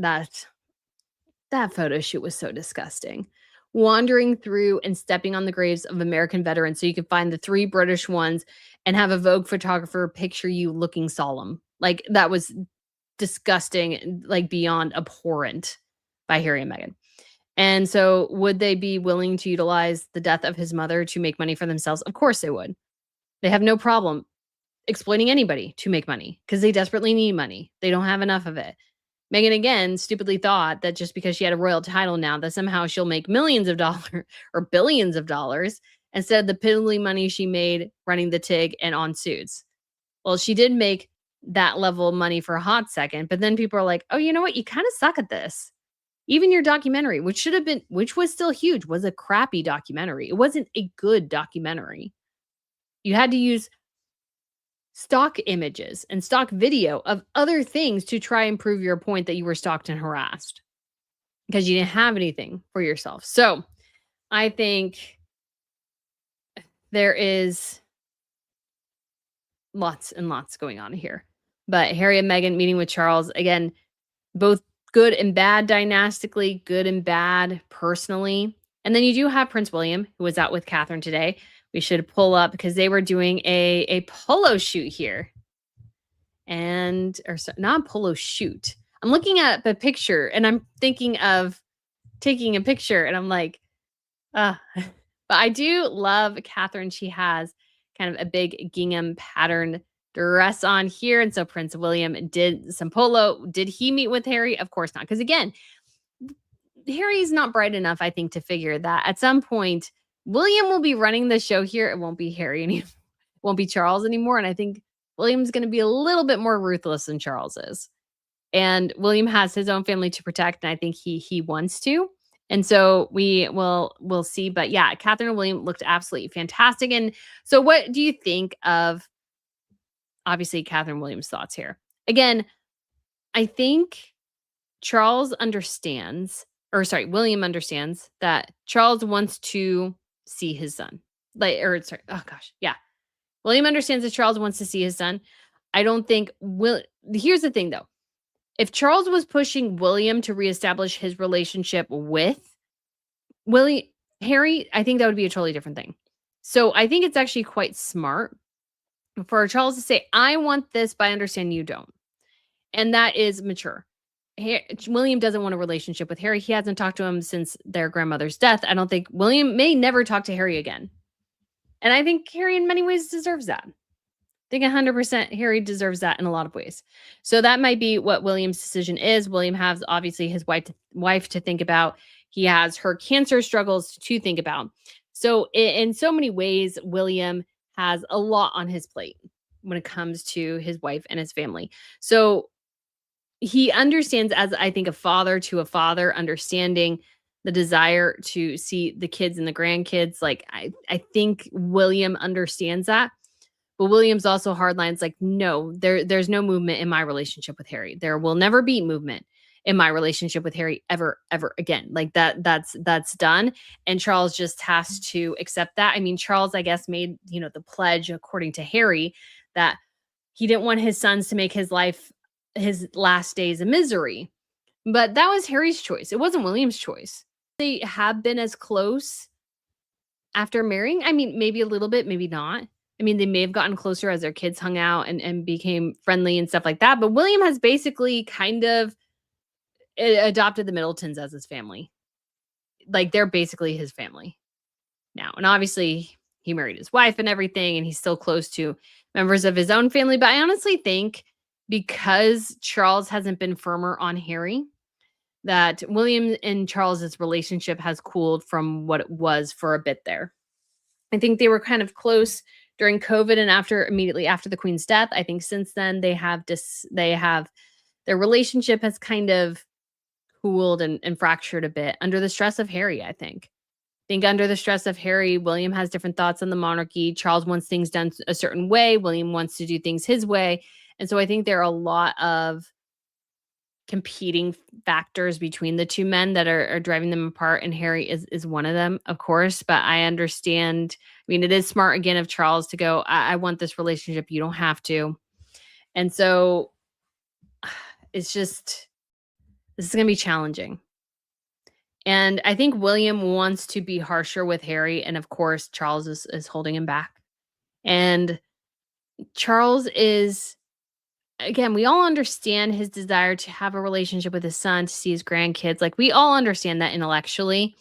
photo shoot was so disgusting. Wandering through and stepping on the graves of American veterans so you could find the 3 British ones and have a Vogue photographer picture you looking solemn. Like that was disgusting, like beyond abhorrent by Harry and Meghan. And so would they be willing to utilize the death of his mother to make money for themselves? Of course they would. They have no problem exploiting anybody to make money because they desperately need money. They don't have enough of it. Meghan again stupidly thought that just because she had a royal title now that somehow she'll make millions of dollars or billions of dollars instead of the piddly money she made running the TIG and on Suits. Well, she did make that level of money for a hot second, but then people are like, oh, you know what? You kind of suck at this. Even your documentary, which was still huge, was a crappy documentary. It wasn't a good documentary. You had to use stock images and stock video of other things to try and prove your point that you were stalked and harassed because you didn't have anything for yourself. So I think there is lots and lots going on here. But Harry and Meghan meeting with Charles, again, both good and bad dynastically, good and bad personally. And then you do have Prince William, who was out with Catherine today. We should pull up because they were doing a polo shoot here. Not a polo shoot. I'm looking at the picture and I'm thinking of taking a picture and I'm like, but I do love Catherine. She has kind of a big gingham pattern dress on here. And so Prince William did some polo. Did he meet with Harry? Of course not. Because again, Harry's not bright enough, I think, to figure that at some point, William will be running the show here. It won't be Harry anymore. It won't be Charles anymore. And I think William's going to be a little bit more ruthless than Charles is. And William has his own family to protect. And I think he wants to. And so we'll see. But yeah, Catherine and William looked absolutely fantastic. And so what do you think of, obviously, Catherine Williams' thoughts here? Again, I think William understands that Charles wants to see his son. William understands that Charles wants to see his son. I don't think here's the thing though. If Charles was pushing William to reestablish his relationship with Harry, I think that would be a totally different thing. So I think it's actually quite smart for Charles to say, I want this, but I understand you don't. And that is mature. William doesn't want a relationship with Harry. He hasn't talked to him since their grandmother's death. I don't think William may never talk to Harry again. And I think Harry in many ways deserves that. I think 100% Harry deserves that in a lot of ways. So that might be what William's decision is. William has obviously his wife to think about. He has her cancer struggles to think about. So in so many ways, William has a lot on his plate when it comes to his wife and his family. So he understands, as I think a father to a father, understanding the desire to see the kids and the grandkids. Like I think William understands that. But William's also hardlines like, no, there's no movement in my relationship with Harry. There will never be movement in my relationship with Harry ever again. Like that's done. And Charles just has to accept that. I mean, Charles, I guess, made, the pledge according to Harry that he didn't want his sons to make his last days a misery. But that was Harry's choice. It wasn't William's choice. They have been as close after marrying. I mean, maybe a little bit, maybe not. I mean, they may have gotten closer as their kids hung out and became friendly and stuff like that. But William has basically kind of adopted the Middletons as his family. Like, they're basically his family now. And obviously, he married his wife and everything, and he's still close to members of his own family. But I honestly think because Charles hasn't been firmer on Harry, that William and Charles's relationship has cooled from what it was for a bit there. I think they were kind of close during COVID and immediately after the Queen's death. I think since then their relationship has kind of cooled and fractured a bit under the stress of Harry, I think. Under the stress of Harry, William has different thoughts on the monarchy. Charles wants things done a certain way. William wants to do things his way. And so I think there are a lot of competing factors between the two men that are driving them apart. And Harry is one of them, of course. But I understand. I mean, it is smart, again, of Charles to go, I want this relationship. You don't have to. And so it's just, this is going to be challenging. And I think William wants to be harsher with Harry. And of course, Charles is holding him back. And Charles is, again, we all understand his desire to have a relationship with his son, to see his grandkids. Like, we all understand that intellectually.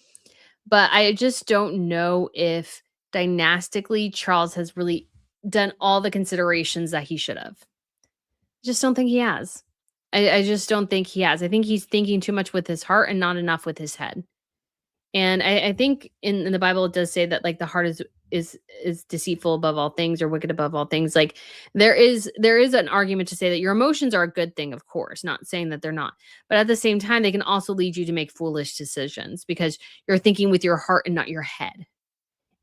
But I just don't know if dynastically Charles has really done all the considerations that he should have. I just don't think he has. I just don't think he has. I think he's thinking too much with his heart and not enough with his head. And I think in the Bible it does say that, like, the heart is deceitful above all things, or wicked above all things. Like, there is an argument to say that your emotions are a good thing, of course, not saying that they're not. But at the same time, they can also lead you to make foolish decisions because you're thinking with your heart and not your head.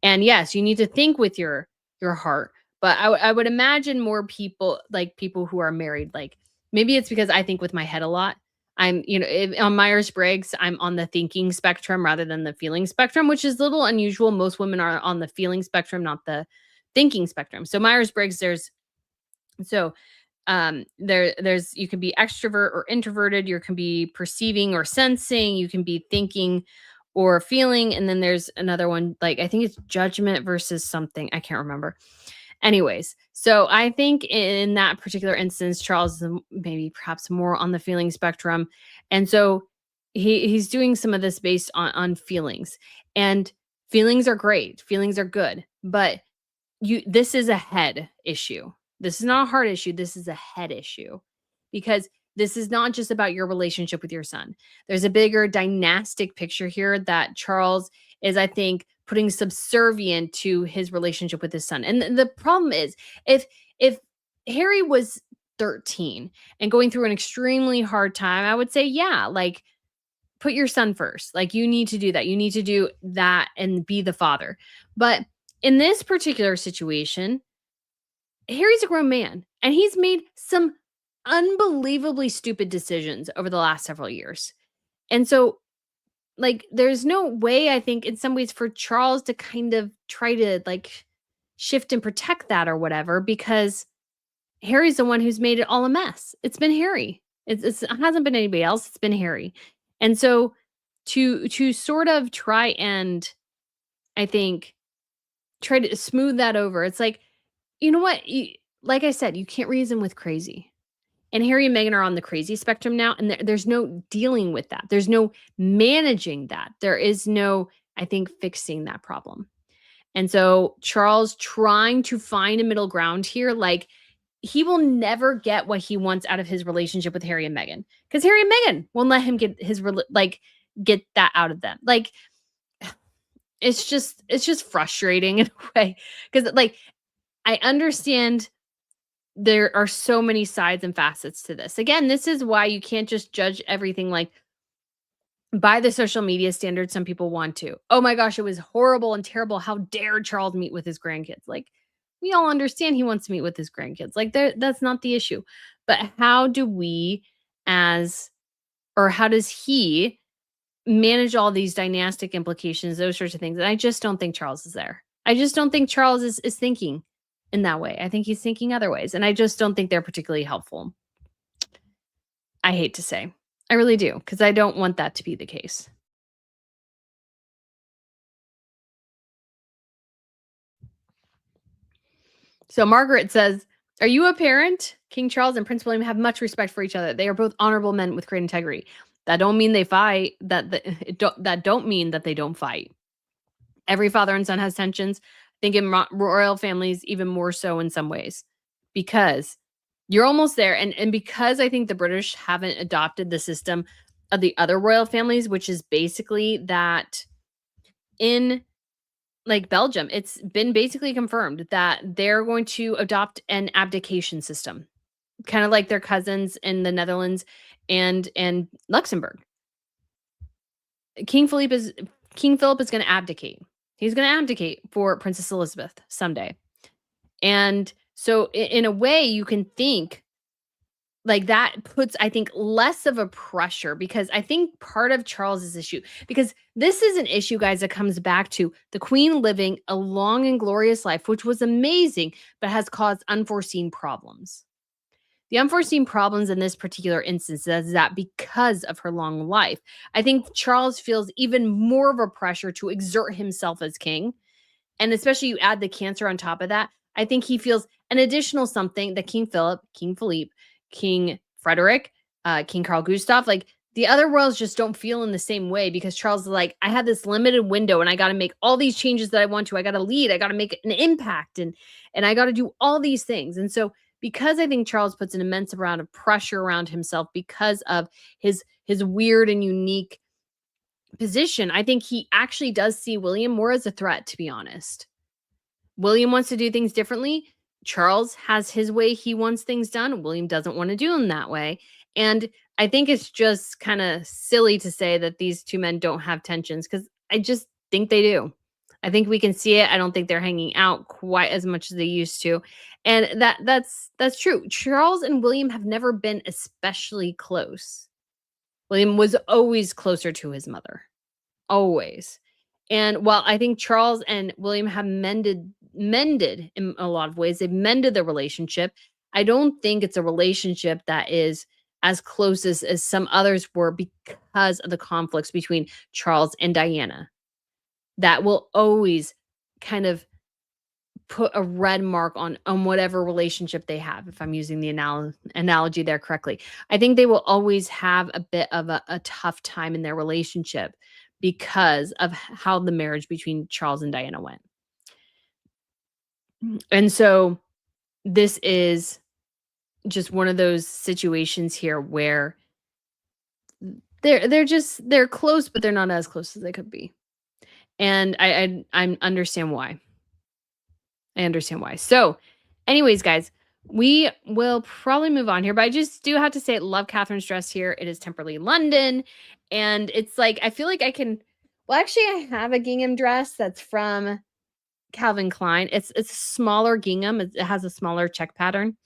And yes, you need to think with your heart, but I would imagine more people, like people who are married, like, maybe it's because I think with my head a lot. I'm, on Myers-Briggs, I'm on the thinking spectrum rather than the feeling spectrum, which is a little unusual. Most women are on the feeling spectrum, not the thinking spectrum. So Myers-Briggs, there's you can be extrovert or introverted, you can be perceiving or sensing, you can be thinking or feeling, and then there's another one, like I think it's judgment versus something, I can't remember. Anyways, so I think in that particular instance, Charles is maybe perhaps more on the feeling spectrum. And so he's doing some of this based on feelings. And feelings are great. Feelings are good. But this is a head issue. This is not a heart issue. This is a head issue. Because this is not just about your relationship with your son. There's a bigger dynastic picture here that Charles is, I think, putting subservient to his relationship with his son. And the problem is, if Harry was 13 and going through an extremely hard time, I would say, yeah, like, put your son first. Like, you need to do that. You need to do that and be the father. But in this particular situation, Harry's a grown man and he's made some unbelievably stupid decisions over the last several years. And so, like, there's no way, I think, in some ways, for Charles to kind of try to, like, shift and protect that or whatever, because Harry's the one who's made it all a mess. It's been Harry. It hasn't been anybody else. It's been Harry. And so to sort of try and, I think, try to smooth that over, it's like, you know what? Like I said, you can't reason with crazy. And Harry and Meghan are on the crazy spectrum now, and there's no dealing with that. There's no managing that. There is no, I think, fixing that problem. And so Charles trying to find a middle ground here, like, he will never get what he wants out of his relationship with Harry and Meghan, because Harry and Meghan won't let him get get that out of them. Like, it's just frustrating in a way, because, like, I understand there are so many sides and facets to this. Again, this is why you can't just judge everything like by the social media standards some people want to. Oh my gosh, it was horrible and terrible. How dare Charles meet with his grandkids? Like, we all understand he wants to meet with his grandkids. Like, that's not the issue. But how do we, as, or how does he manage all these dynastic implications, those sorts of things? And I just don't think Charles is there. I just don't think Charles is thinking in that way. I think he's thinking other ways. And I just don't think they're particularly helpful. I hate to say. I really do, because I don't want that to be the case. So Margaret says, "Are you a parent? King Charles and Prince William have much respect for each other. They are both honorable men with great integrity. That don't mean they fight. That don't mean that they don't fight. Every father and son has tensions. I think in royal families, even more so in some ways, because you're almost there. And because I think the British haven't adopted the system of the other royal families, which is basically that in like Belgium, it's been basically confirmed that they're going to adopt an abdication system, kind of like their cousins in the Netherlands and Luxembourg. King Philip is going to abdicate. He's going to abdicate for Princess Elizabeth someday. And so in a way you can think like that puts, I think, less of a pressure, because I think part of Charles's issue, because this is an issue, guys, that comes back to the Queen living a long and glorious life, which was amazing, but has caused unforeseen problems. The unforeseen problems in this particular instance is that because of her long life, I think Charles feels even more of a pressure to exert himself as king. And especially you add the cancer on top of that, I think he feels an additional something that King Philip, King Philippe, King Frederick, King Carl Gustaf, like the other royals just don't feel in the same way, because Charles is like, I have this limited window and I got to make all these changes that I want to. I got to lead, I got to make an impact, and I got to do all these things. And so because I think Charles puts an immense amount of pressure around himself because of his weird and unique position, I think he actually does see William more as a threat, to be honest. William wants to do things differently. Charles has his way he wants things done. William doesn't want to do them that way. And I think it's just kind of silly to say that these two men don't have tensions, because I just think they do. I think we can see it. I don't think they're hanging out quite as much as they used to. And that's true. Charles and William have never been especially close. William was always closer to his mother. Always. And while I think Charles and William have mended in a lot of ways, they've mended their relationship, I don't think it's a relationship that is as close as some others were, because of the conflicts between Charles and Diana. That will always kind of put a red mark on whatever relationship they have, if I'm using the analogy there correctly. I think they will always have a bit of a tough time in their relationship because of how the marriage between Charles and Diana went. And so this is just one of those situations here where they're close, but they're not as close as they could be. And I understand why. I understand why. So, anyways, guys, we will probably move on here, but I just do have to say, love Catherine's dress here. It is Temperley London, and it's like, I feel like I can. Well, actually, I have a gingham dress that's from Calvin Klein. It's a smaller gingham. It has a smaller check pattern,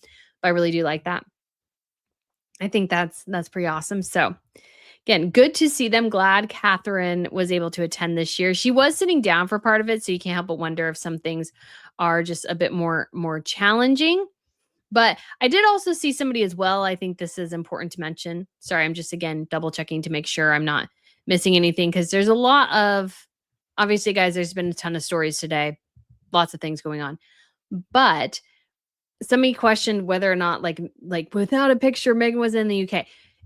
but I really do like that. I think that's pretty awesome. So, again, good to see them. Glad Catherine was able to attend this year. She was sitting down for part of it, so you can't help but wonder if some things are just a bit more challenging. But I did also see somebody as well. I think this is important to mention. Sorry, I'm just again double checking to make sure I'm not missing anything, because there's a lot of, obviously, guys, there's been a ton of stories today, lots of things going on. But somebody questioned whether or not, like without a picture, Meghan was in the UK.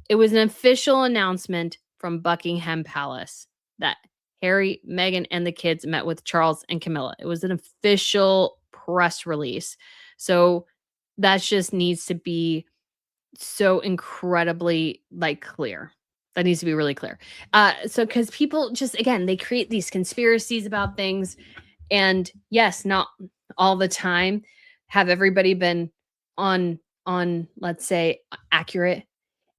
It was an official announcement from Buckingham Palace that Harry, Meghan, and the kids met with Charles and Camilla. It was an official press release. So that just needs to be so incredibly clear. That needs to be really clear. So because people just, again, they create these conspiracies about things. And yes, not all the time have everybody been on, let's say, accurate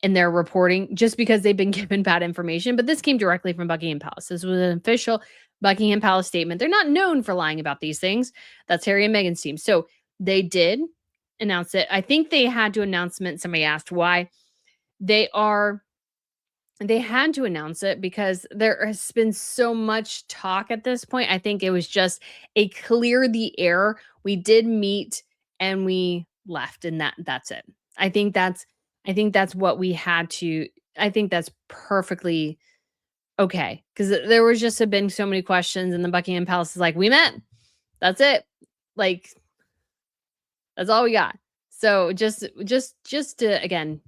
in their reporting just because they've been given bad information, but this came directly from Buckingham Palace. This was an official Buckingham Palace statement. They're not known for lying about these things. That's Harry and Meghan's team. So they did announce it. I think they had to announce it. Somebody asked why. They are they had to announce it because there has been so much talk at this point. I think it was just a clear the air. We did meet and we left, and that's it. I think that's I think that's what we had to I think that's perfectly okay, because there was just have been so many questions, and the Buckingham Palace is like, "We met. That's it. Like, that's all we got." So just to, again,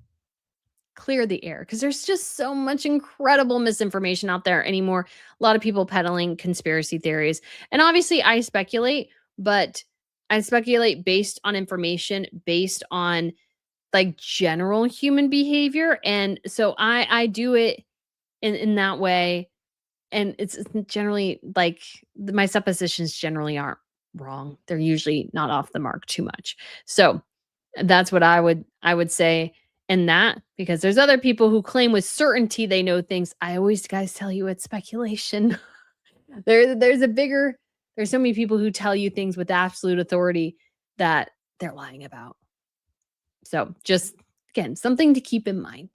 clear the air because there's just so much incredible misinformation out there anymore. A lot of people peddling conspiracy theories. And obviously, I speculate, but I speculate based on information, based on like general human behavior. And so I do it in that way. And it's generally like my suppositions generally aren't wrong. They're usually not off the mark too much. So that's what I would say in that, because there's other people who claim with certainty they know things. I always guys tell you it's speculation. There's a bigger there's so many people who tell you things with absolute authority that they're lying about. So just again, something to keep in mind.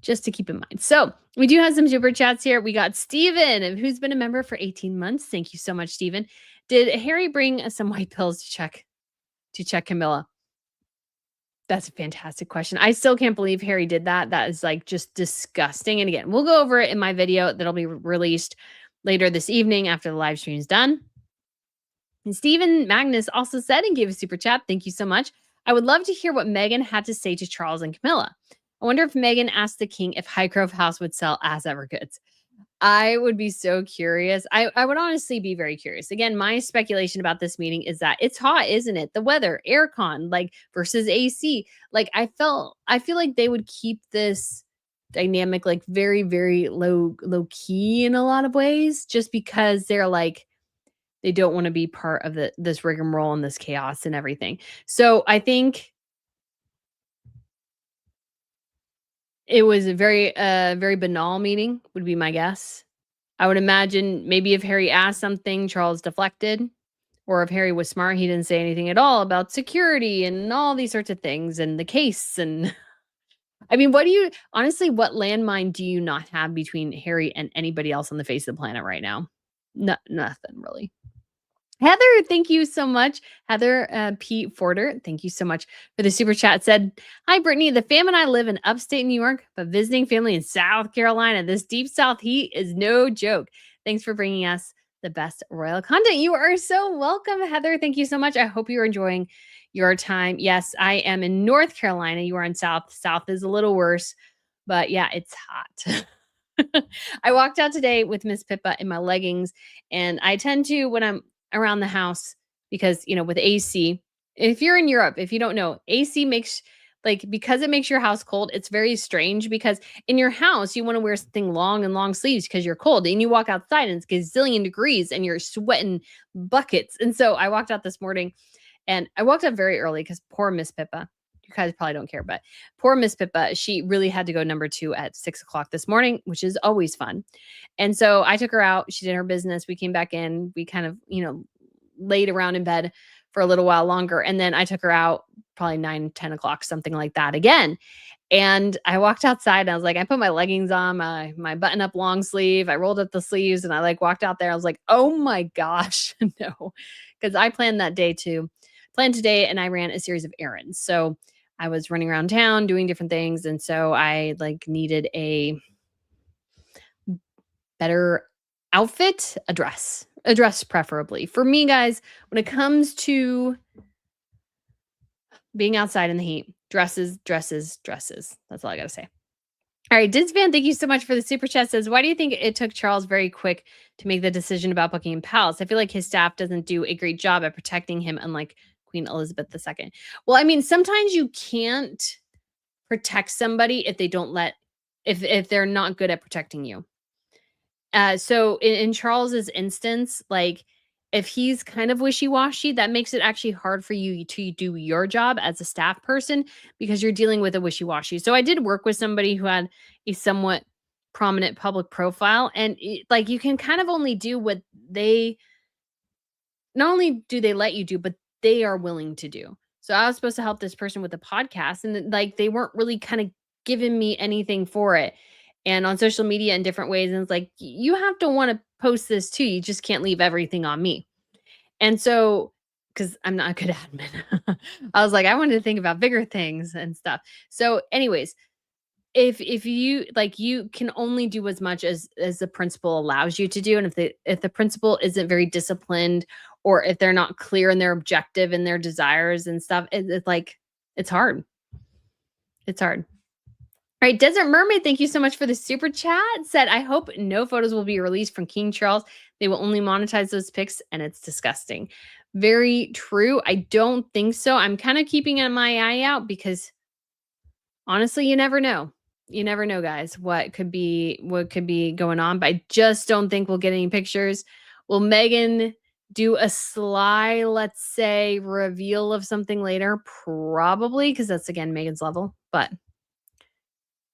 Just to keep in mind. So we do have some super chats here. We got Steven, who's been a member for 18 months. Thank you so much, Steven. Did Harry bring some white pills to check Camilla? That's a fantastic question. I still can't believe Harry did that. That is like just disgusting. And again, we'll go over it in my video that'll be released later this evening after the live stream is done. And Stephen Magnus also said and gave a super chat. Thank you so much. I would love to hear what Meghan had to say to Charles and Camilla. I wonder if Meghan asked the king if Highgrove House would sell as ever goods. I would be so curious. I would honestly be very curious. Again, my speculation about this meeting is that it's hot, isn't it? The weather, aircon, like versus AC. Like I feel like they would keep this dynamic like very, very low key in a lot of ways, just because they're like they don't want to be part of this rigmarole and this chaos and everything. So I think it was a very banal meeting, would be my guess. I would imagine maybe if Harry asked something, Charles deflected, or if Harry was smart, he didn't say anything at all about security and all these sorts of things and the case. And I mean, what landmine do you not have between Harry and anybody else on the face of the planet right now? No, nothing really. Heather, thank you so much. Heather P. Forder, thank you so much for the super chat. Said, hi, Brittany. The fam and I live in upstate New York, but visiting family in South Carolina. This deep South heat is no joke. Thanks for bringing us the best royal content. You are so welcome, Heather. Thank you so much. I hope you are enjoying your time. Yes, I am in North Carolina. You are in South. South is a little worse, but yeah, it's hot. I walked out today with Miss Pippa in my leggings, and I tend to, when I'm around the house, because with AC, if you're in Europe, if you don't know, AC makes because it makes your house cold. It's very strange because in your house you want to wear something long and long sleeves because you're cold, and you walk outside and it's gazillion degrees and you're sweating buckets. And so I walked out this morning, and I walked up very early because poor Miss Pippa, you guys probably don't care, but poor Miss Pippa, she really had to go number 2 at 6 o'clock this morning, which is always fun. And so I took her out. She did her business. We came back in. We kind of, laid around in bed for a little while longer. And then I took her out probably 9, 10 o'clock, something like that again. And I walked outside and I was like, I put my leggings on, my button up long sleeve. I rolled up the sleeves and I walked out there. I was like, oh my gosh, no, because I planned that day too. Planned today, and I ran a series of errands. So I was running around town doing different things. And so I needed a better outfit, a dress preferably. For me, guys, when it comes to being outside in the heat, dresses. That's all I got to say. All right, Didsvan, thank you so much for the super chat. Says, why do you think it took Charles very quick to make the decision about Buckingham Palace? I feel like his staff doesn't do a great job at protecting him, unlike Queen Elizabeth II. Well, I mean, sometimes you can't protect somebody if they don't if they're not good at protecting you. So in Charles's instance, if he's kind of wishy-washy, that makes it actually hard for you to do your job as a staff person because you're dealing with a wishy-washy. So I did work with somebody who had a somewhat prominent public profile, and like you can kind of only do what they not only do they let you do, but they are willing to do. So I was supposed to help this person with a podcast, and then, like, they weren't really kind of giving me anything for it. And on social media in different ways, and it's like, you have to want to post this too. You just can't leave everything on me. And so, because I'm not a good admin, I was like, I wanted to think about bigger things and stuff. So, anyways, if you like, you can only do as much as the principal allows you to do, and if the principal isn't very disciplined, or if they're not clear in their objective and their desires and stuff, it's like it's hard. It's hard. All right, Desert Mermaid, thank you so much for the super chat. Said, I hope no photos will be released from King Charles. They will only monetize those pics, and it's disgusting. Very true. I don't think so. I'm kind of keeping my eye out because honestly, you never know. You never know, guys, what could be going on. But I just don't think we'll get any pictures. Will Megan do a sly, let's say, reveal of something later? Probably, because that's again Megan's level. But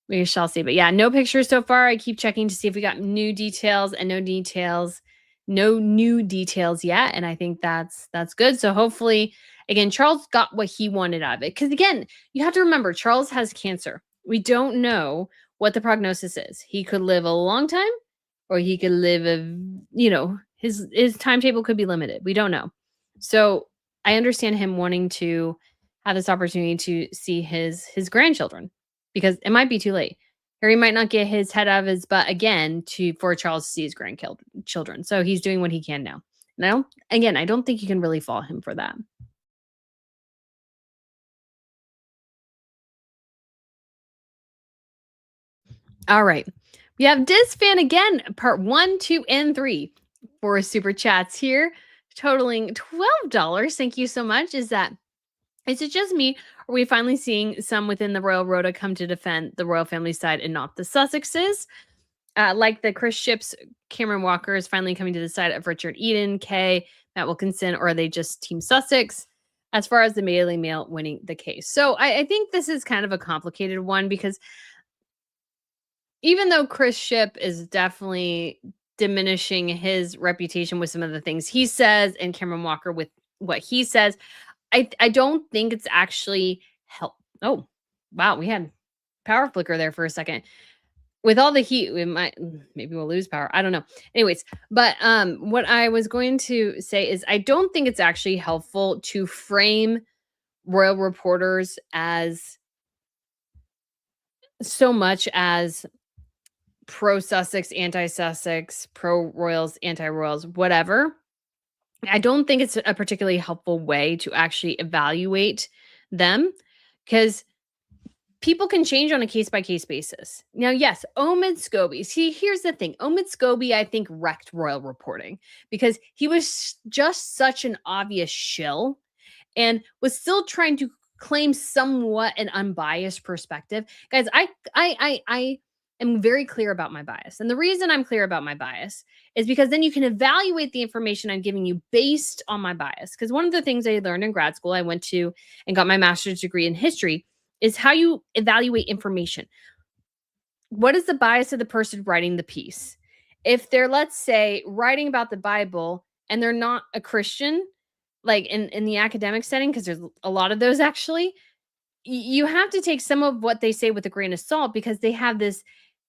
we shall see. But yeah, no pictures so far. I keep checking to see if we got new details, and no new details yet. And I think that's good. So hopefully, again, Charles got what he wanted out of it. Because again, you have to remember Charles has cancer. We don't know what the prognosis is. He could live a long time, or he could live his timetable could be limited. We don't know. So I understand him wanting to have this opportunity to see his grandchildren, because it might be too late. Harry might not get his head out of his butt again to for Charles to see his grandchildren. So he's doing what he can now. And I don't think you can really fault him for that. All right. We have Diz fan again, part 1, 2, and 3 for super chats here, totaling $12. Thank you so much. Is it just me? Or are we finally seeing some within the Royal Rota come to defend the royal family side and not the Sussexes? Like the Chris Ships, Cameron Walker is finally coming to the side of Richard Eden, Kay, Matt Wilkinson, or are they just Team Sussex as far as the Daily Mail winning the case? So I think this is kind of a complicated one because even though Chris Ship is definitely diminishing his reputation with some of the things he says, and Cameron Walker with what he says, I don't think it's actually help. Oh, wow, we had power flicker there for a second. With all the heat, we might maybe we'll lose power. I don't know. Anyways, but what I was going to say is I don't think it's actually helpful to frame royal reporters as so much as pro Sussex, anti Sussex, pro Royals, anti Royals, whatever. I don't think it's a particularly helpful way to actually evaluate them, because people can change on a case by case basis. Now, yes, Omid Scobie. See, here's the thing. Omid Scobie, I think, wrecked royal reporting because he was just such an obvious shill and was still trying to claim somewhat an unbiased perspective. Guys, I am very clear about my bias. And the reason I'm clear about my bias is because then you can evaluate the information I'm giving you based on my bias. Because one of the things I learned in grad school, I went to and got my master's degree in history, is how you evaluate information. What is the bias of the person writing the piece? If they're, let's say, writing about the Bible and they're not a Christian, like in the academic setting, because there's a lot of those actually, you have to take some of what they say with a grain of salt because they have this,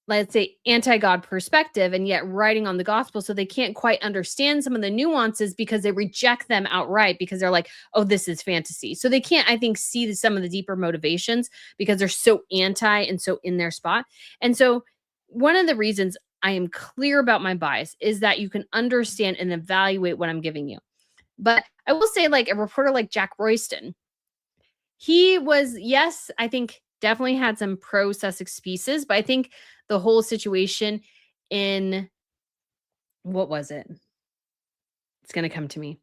let's say, anti-God perspective and yet writing on the gospel. So they can't quite understand some of the nuances because they reject them outright because they're like, oh, this is fantasy. So they can't, I think, see some of the deeper motivations because they're so anti and so in their spot. And so one of the reasons I am clear about my bias is that you can understand and evaluate what I'm giving you. But I will say, like a reporter like Jack Royston, he was, yes, I think definitely had some pro Sussex pieces, but I think the whole situation in what was it? It's going to come to me.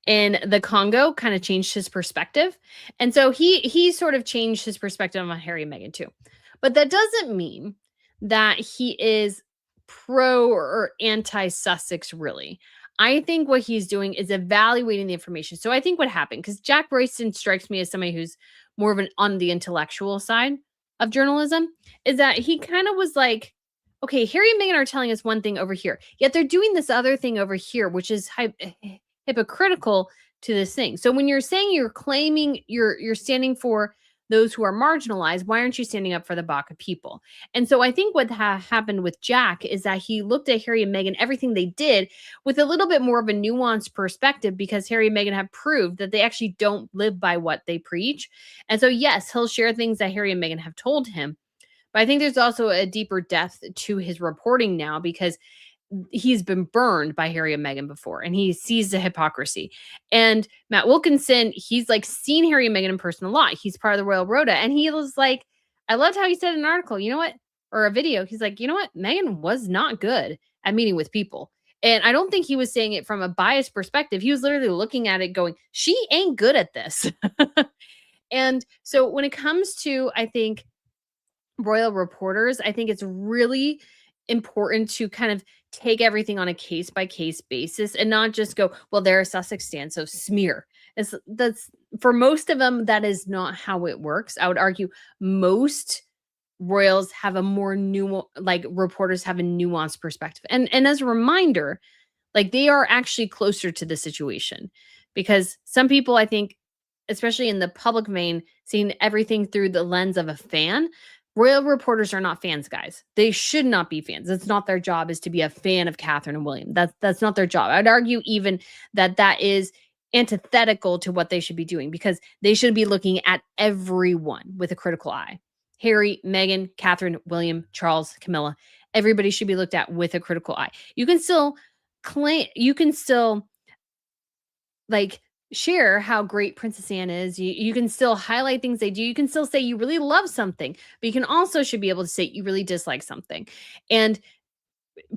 In the Congo kind of changed his perspective. And so he sort of changed his perspective on Harry and Meghan too. But that doesn't mean that he is pro or anti Sussex really. I think what he's doing is evaluating the information. So I think what happened, because Jack Royston strikes me as somebody who's more of an on the intellectual side of journalism, is that he kind of was like, okay, Harry and Meghan are telling us one thing over here, yet they're doing this other thing over here, which is hypocritical to this thing. So when you're saying you're claiming you're standing for those who are marginalized, why aren't you standing up for the Baca people? And so I think what happened with Jack is that he looked at Harry and Meghan, everything they did, with a little bit more of a nuanced perspective, because Harry and Meghan have proved that they actually don't live by what they preach. And so, yes, he'll share things that Harry and Meghan have told him. But I think there's also a deeper depth to his reporting now, because he's been burned by Harry and Meghan before, and he sees the hypocrisy. And Matt Wilkinson, he's like seen Harry and Meghan in person a lot. He's part of the Royal Rota, and he was like, I loved how he said in an article, you know what, or a video, he's like, you know what, Meghan was not good at meeting with people. And I don't think he was saying it from a biased perspective. He was literally looking at it going, she ain't good at this. And so when it comes to, I think, royal reporters, I think it's really important to kind of take everything on a case by case basis and not just go, well, they're a Sussex stand, so smear. That's for most of them, that is not how it works. I would argue most royals have a more like reporters have a nuanced perspective. And as a reminder, like they are actually closer to the situation, because some people, I think, especially in the public vein, seeing everything through the lens of a fan. Royal reporters are not fans, guys. They should not be fans. It's not their job is to be a fan of Catherine and William. That's not their job. I'd argue even that is antithetical to what they should be doing, because they should be looking at everyone with a critical eye. Harry, Meghan, Catherine, William, Charles, Camilla, everybody should be looked at with a critical eye. You can still like share how great Princess Anne is. You can still highlight things they do. You can still say you really love something, but you can also should be able to say you really dislike something. And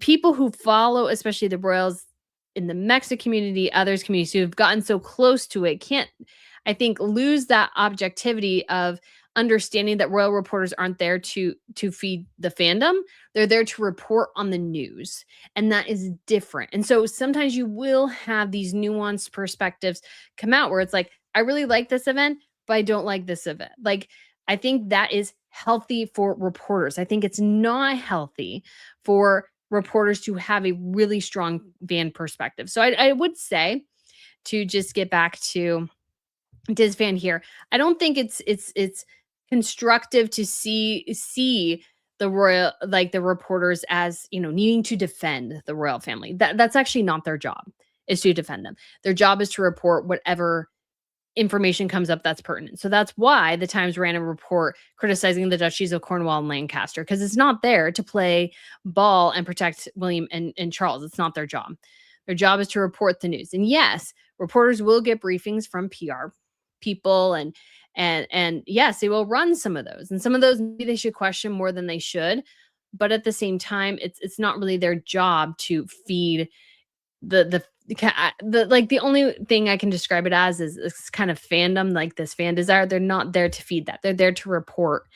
people who follow, especially the royals in the Mexican community, others communities who have gotten so close to it, can't, I think, lose that objectivity of understanding that royal reporters aren't there to feed the fandom. They're there to report on the news, and that is different. And so sometimes you will have these nuanced perspectives come out where it's like, I really like this event, but I don't like this event. Like, I think that is healthy for reporters. I think it's not healthy for reporters to have a really strong fan perspective. So I would say, to just get back to Diz fan here, I don't think it's constructive to see the royal, like the reporters, as needing to defend the royal family. That's actually not their job, is to defend them. Their job is to report whatever information comes up that's pertinent. So that's why the Times ran a report criticizing the Duchies of Cornwall and Lancaster, because it's not there to play ball and protect William and Charles. It's not their job. Their job is to report the news. And yes, reporters will get briefings from PR people, and yes, they will run some of those. And some of those maybe they should question more than they should. But at the same time, it's not really their job to feed the like, the only thing I can describe it as is this kind of fandom, like this fan desire. They're not there to feed that. They're there to report.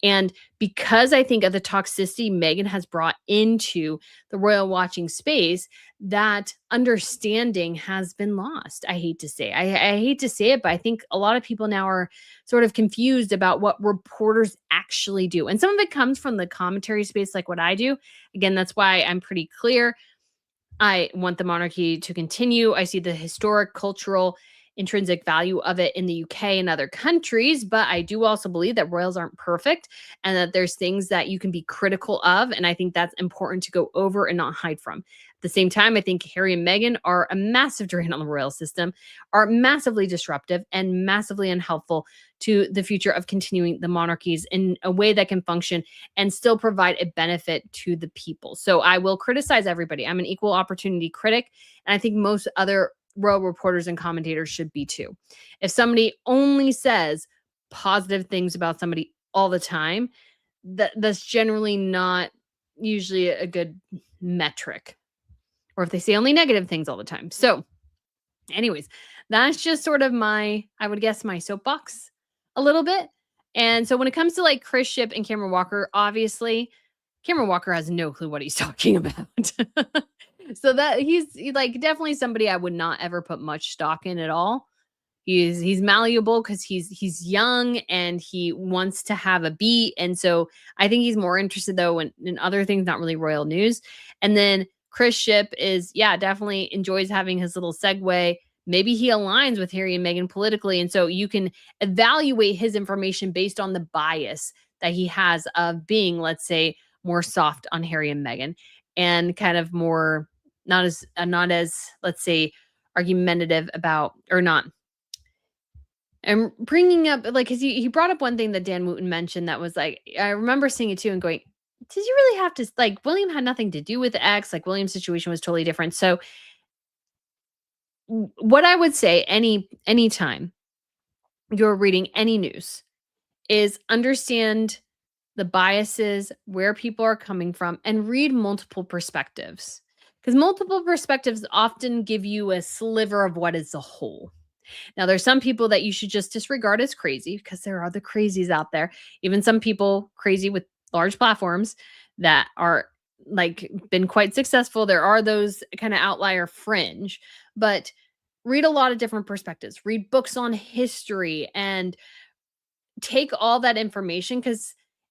And because I think of the toxicity Meghan has brought into the royal watching space, that understanding has been lost. I hate to say, I hate to say it, but I think a lot of people now are sort of confused about what reporters actually do. And some of it comes from the commentary space, like what I do. Again, that's why I'm pretty clear. I want the monarchy to continue. I see the historic, cultural, intrinsic value of it in the UK and other countries, but I do also believe that royals aren't perfect and that there's things that you can be critical of. And I think that's important to go over and not hide from. At the same time, I think Harry and Meghan are a massive drain on the royal system, are massively disruptive and massively unhelpful to the future of continuing the monarchies in a way that can function and still provide a benefit to the people. So I will criticize everybody. I'm an equal opportunity critic, and I think most other royal reporters and commentators should be too. If somebody only says positive things about somebody all the time, that's generally not usually a good metric. Or if they say only negative things all the time. So, anyways, that's just sort of my, I would guess, my soapbox a little bit. And so when it comes to like Chris Ship and Cameron Walker, obviously Cameron Walker has no clue what he's talking about. So that like definitely somebody I would not ever put much stock in at all. He's malleable because he's young and he wants to have a beat. And so I think he's more interested though in other things, not really royal news. And then Chris Ship is, yeah, definitely enjoys having his little segue. Maybe he aligns with Harry and Meghan politically. And so you can evaluate his information based on the bias that he has of being, let's say, more soft on Harry and Meghan and kind of more not as let's say argumentative about or not and bringing up like, 'cause he brought up one thing that Dan Wooten mentioned that was like I remember seeing it too and going, "Did you really have to like, William had nothing to do with X, like, William's situation was totally different." So, what I would say anytime you're reading any news is understand the biases, where people are coming from, and read multiple perspectives. Because multiple perspectives often give you a sliver of what is the whole. Now, there's some people that you should just disregard as crazy because there are the crazies out there. Even some people crazy with large platforms that are like been quite successful. There are those kind of outlier fringe, but read a lot of different perspectives. Read books on history and take all that information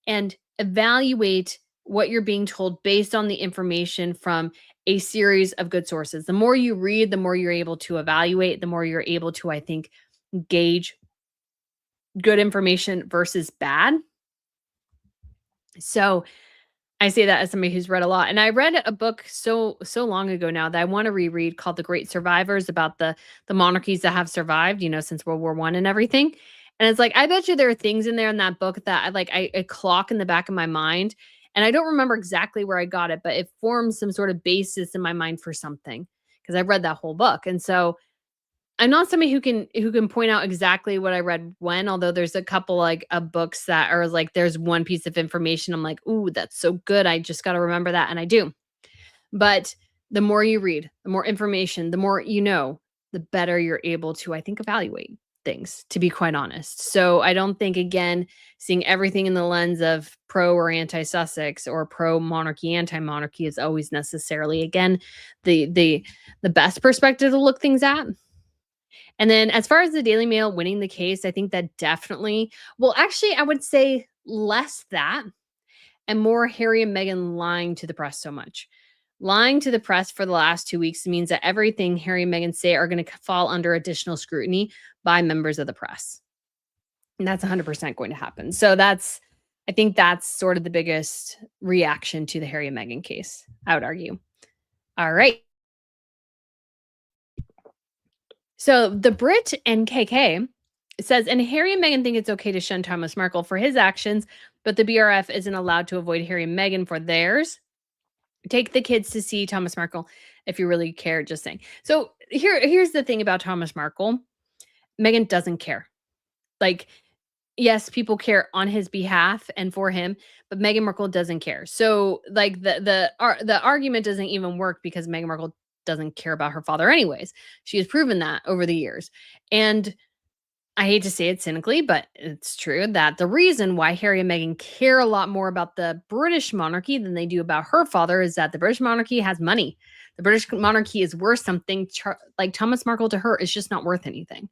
and evaluate what you're being told based on the information from a series of good sources. The more you read, the more you're able to evaluate, the more you're able to, I think, gauge good information versus bad. So I say that as somebody who's read a lot. And I read a book so long ago now that I want to reread called The Great Survivors about the monarchies that have survived, since World War One and everything. And it's like, I bet you there are things in there in that book that I clock in the back of my mind. And I don't remember exactly where I got it, but it forms some sort of basis in my mind for something because I've read that whole book. And so I'm not somebody who can point out exactly what I read when, although there's a couple like of books that are like there's one piece of information I'm like, "Ooh, that's so good. I just got to remember that." And I do. But the more you read, the more information, the more you know, the better you're able to I think evaluate things, to be quite honest. So I don't think again seeing everything in the lens of pro or anti Sussex or pro monarchy, anti monarchy is always necessarily again the best perspective to look things at. And then as far as the Daily Mail winning the case, I think that definitely well, actually, I would say less that and more Harry and Meghan lying to the press so much. Lying to the press for the last 2 weeks means that everything Harry and Meghan say are going to fall under additional scrutiny by members of the press. And that's 100% going to happen. So I think that's sort of the biggest reaction to the Harry and Meghan case, I would argue. All right. So the Brit NKK says, and Harry and Meghan think it's okay to shun Thomas Markle for his actions, but the BRF isn't allowed to avoid Harry and Meghan for theirs. Take the kids to see Thomas Markle if you really care, just saying. So here's the thing about Thomas Markle. Meghan doesn't care. Like, yes, people care on his behalf and for him, but Meghan Markle doesn't care. So like the argument doesn't even work because Meghan Markle doesn't care about her father anyways. She has proven that over the years. And I hate to say it cynically, but it's true that the reason why Harry and Meghan care a lot more about the British monarchy than they do about her father is that the British monarchy has money. The British monarchy is worth something. Like Thomas Markle to her is just not worth anything.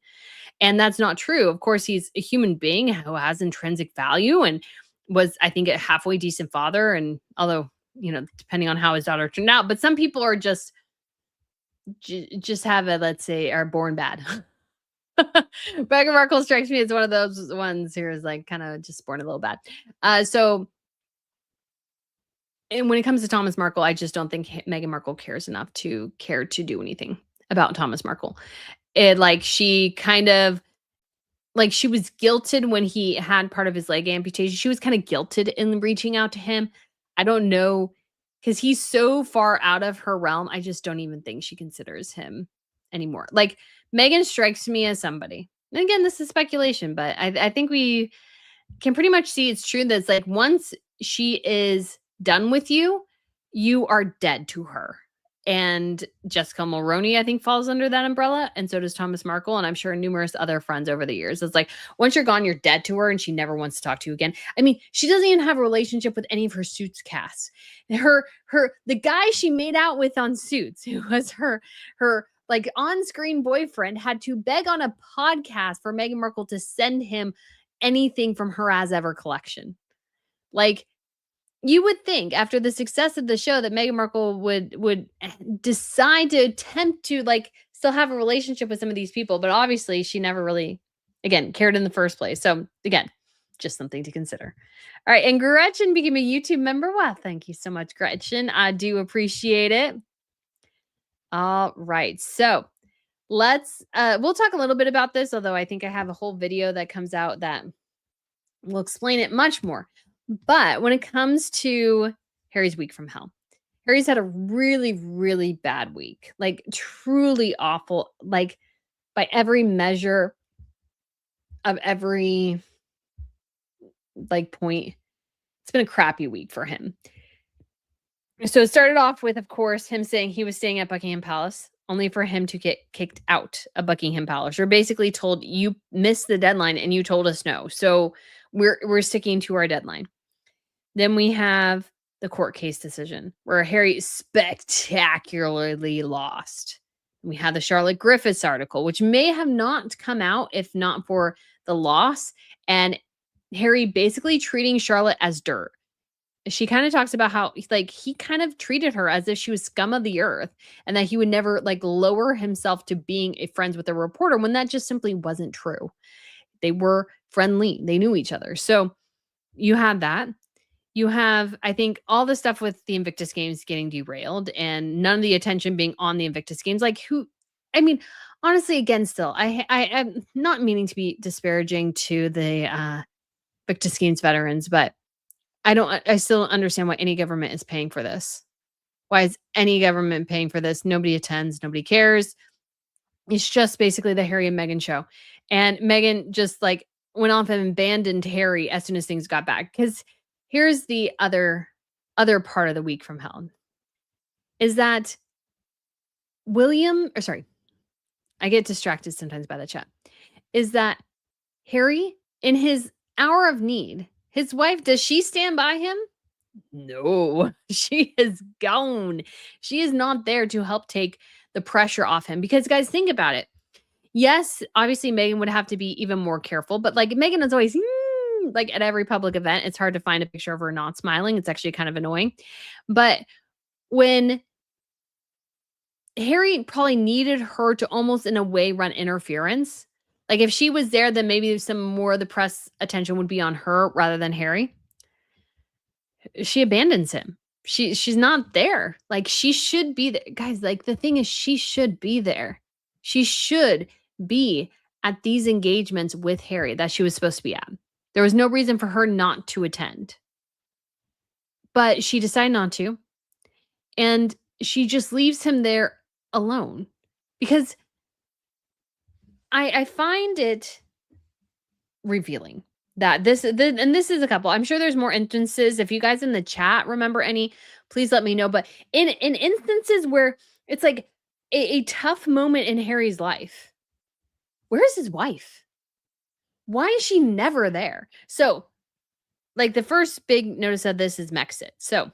And that's not true. Of course, he's a human being who has intrinsic value and was, I think, a halfway decent father. And although, depending on how his daughter turned out, but some people are just have let's say, are born bad. Meghan Markle strikes me as one of those ones who is like kind of just born a little bad. So and when it comes to Thomas Markle, I just don't think Meghan Markle cares enough to care to do anything about Thomas Markle. It like she kind of like she was guilted when he had part of his leg amputation. She was kind of guilted in reaching out to him. I don't know because he's so far out of her realm. I just don't even think she considers him anymore. Like Meghan strikes me as somebody. And again, this is speculation, but I think we can pretty much see it's true that it's like once she is done with you, you are dead to her. And Jessica Mulroney, I think, falls under that umbrella, and so does Thomas Markle, and I'm sure numerous other friends over the years. It's like, once you're gone, you're dead to her, and she never wants to talk to you again. I mean, she doesn't even have a relationship with any of her Suits casts. The guy she made out with on Suits, who was her like on-screen boyfriend, had to beg on a podcast for Meghan Markle to send him anything from her As Ever collection. Like, you would think after the success of the show that Meghan Markle would decide to attempt to, like, still have a relationship with some of these people, but obviously she never really, again, cared in the first place. So again, just something to consider. All right, and Gretchen became a YouTube member. Wow, thank you so much, Gretchen. I do appreciate it. All right, so let's we'll talk a little bit about this, although I think I have a whole video that comes out that will explain it much more. But when it comes to Harry's week from hell, Harry's had a really, really bad week, like truly awful, like by every measure of every like point. It's been a crappy week for him. So it started off with, of course, him saying he was staying at Buckingham Palace, only for him to get kicked out of Buckingham Palace. You're basically told you missed the deadline and you told us no. So we're sticking to our deadline. Then we have the court case decision where Harry spectacularly lost. We had the Charlotte Griffiths article, which may have not come out if not for the loss, and Harry basically treating Charlotte as dirt. She kind of talks about how, like, he kind of treated her as if she was scum of the earth and that he would never, like, lower himself to being friends with a reporter when that just simply wasn't true. They were friendly. They knew each other. So you have that. You have, I think, all the stuff with the Invictus Games getting derailed and none of the attention being on the Invictus Games. Like, I mean, honestly, again, still, I'm not meaning to be disparaging to the Invictus Games veterans, but I still don't understand why any government is paying for this. Why is any government paying for this? Nobody attends, nobody cares. It's just basically the Harry and Meghan show. And Meghan just like went off and abandoned Harry as soon as things got back. Because here's the other part of the week from hell is that I get distracted sometimes by the chat, is that Harry, in his hour of need, his wife, does she stand by him? No, she is gone. She is not there to help take the pressure off him because, guys, think about it. Yes, obviously Meghan would have to be even more careful, but like Meghan is always like at every public event, it's hard to find a picture of her not smiling. It's actually kind of annoying. But when Harry probably needed her to almost in a way run interference, like if she was there, then maybe some more of the press attention would be on her rather than Harry. She abandons him. She's not there. Like she should be there. Guys, like the thing is she should be there. She should be at these engagements with Harry that she was supposed to be at. There was no reason for her not to attend. But she decided not to. And she just leaves him there alone. Because I find it revealing that this is a couple. I'm sure there's more instances. If you guys in the chat remember any, please let me know. But in instances where it's like a tough moment in Harry's life, where is his wife? Why is she never there? So, like the first big notice of this is Mexit. So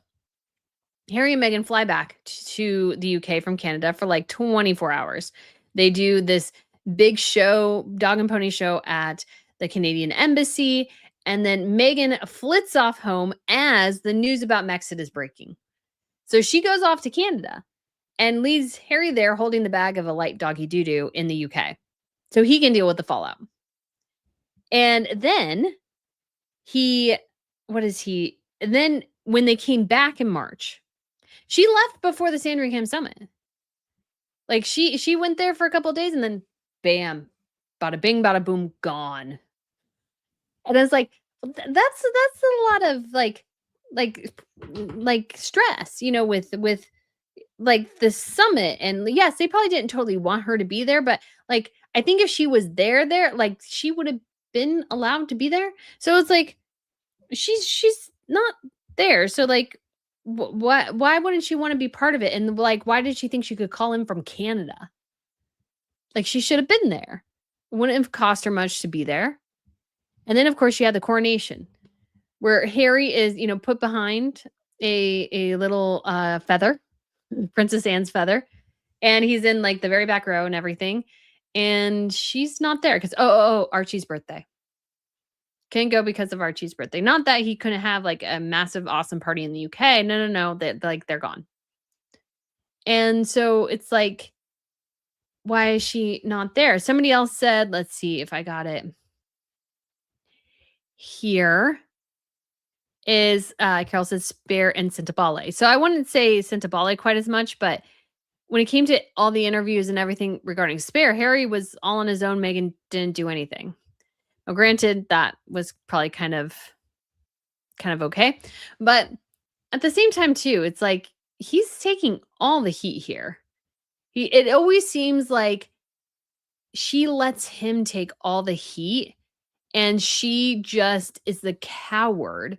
Harry and Meghan fly back to the UK from Canada for like 24 hours. They do this big show, dog and pony show at the Canadian Embassy. And then Meghan flits off home as the news about Mexit is breaking. So she goes off to Canada and leaves Harry there holding the bag of a light doggy doo-doo in the UK. So he can deal with the fallout. And then then when they came back in March, she left before the Sandringham Summit. Like she went there for a couple of days and then bam, bada bing, bada boom, gone. And I was like, that's a lot of like stress, you know, with like the summit. And yes, they probably didn't totally want her to be there, but like I think if she was there, like she would have been allowed to be there. So it's like she's not there. So like why wouldn't she wanna be part of it? And, like, why did she think she could call him from Canada? Like, she should have been there. It wouldn't have cost her much to be there. And then, of course, you had the coronation where Harry is, put behind a little, feather, Princess Anne's feather, and he's in, like, the very back row and everything, and she's not there because Archie's birthday. Couldn't go because of Archie's birthday. Not that he couldn't have, like, a massive, awesome party in the UK. No, no, no, they're gone. And so it's like, why is she not there? Somebody else said, let's see if I got it here, is, Carol says Spare and Scentabale. So I wouldn't say Scentabale quite as much, but when it came to all the interviews and everything regarding Spare, Harry was all on his own. Meghan didn't do anything. Now, granted, that was probably kind of okay, but at the same time, too, it's like he's taking all the heat here. It always seems like she lets him take all the heat, and she just is the coward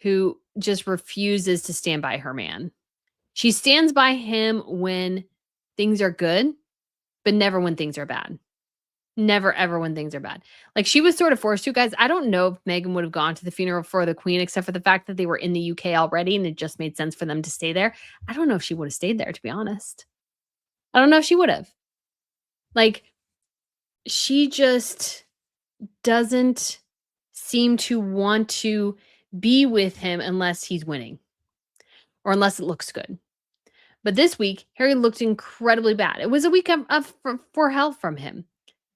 who just refuses to stand by her man. She stands by him when things are good, but never when things are bad. Never ever when things are bad. Like, she was sort of forced to, guys. I don't know if Meghan would have gone to the funeral for the Queen, except for the fact that they were in the UK already and it just made sense for them to stay there. I don't know if she would have stayed there, to be honest. I don't know if she would have. Like, she just doesn't seem to want to be with him unless he's winning or unless it looks good. But this week, Harry looked incredibly bad. It was a week of for health from him.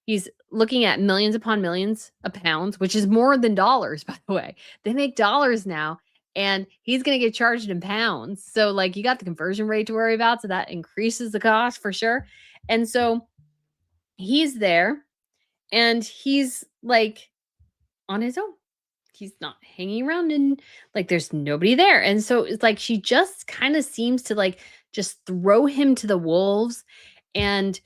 He's looking at millions upon millions of pounds, which is more than dollars, by the way. They make dollars now, and he's going to get charged in pounds. So, like, you got the conversion rate to worry about. So that increases the cost for sure. And so he's there and he's like on his own. He's not hanging around and like there's nobody there. And so it's like she just kind of seems to like just throw him to the wolves and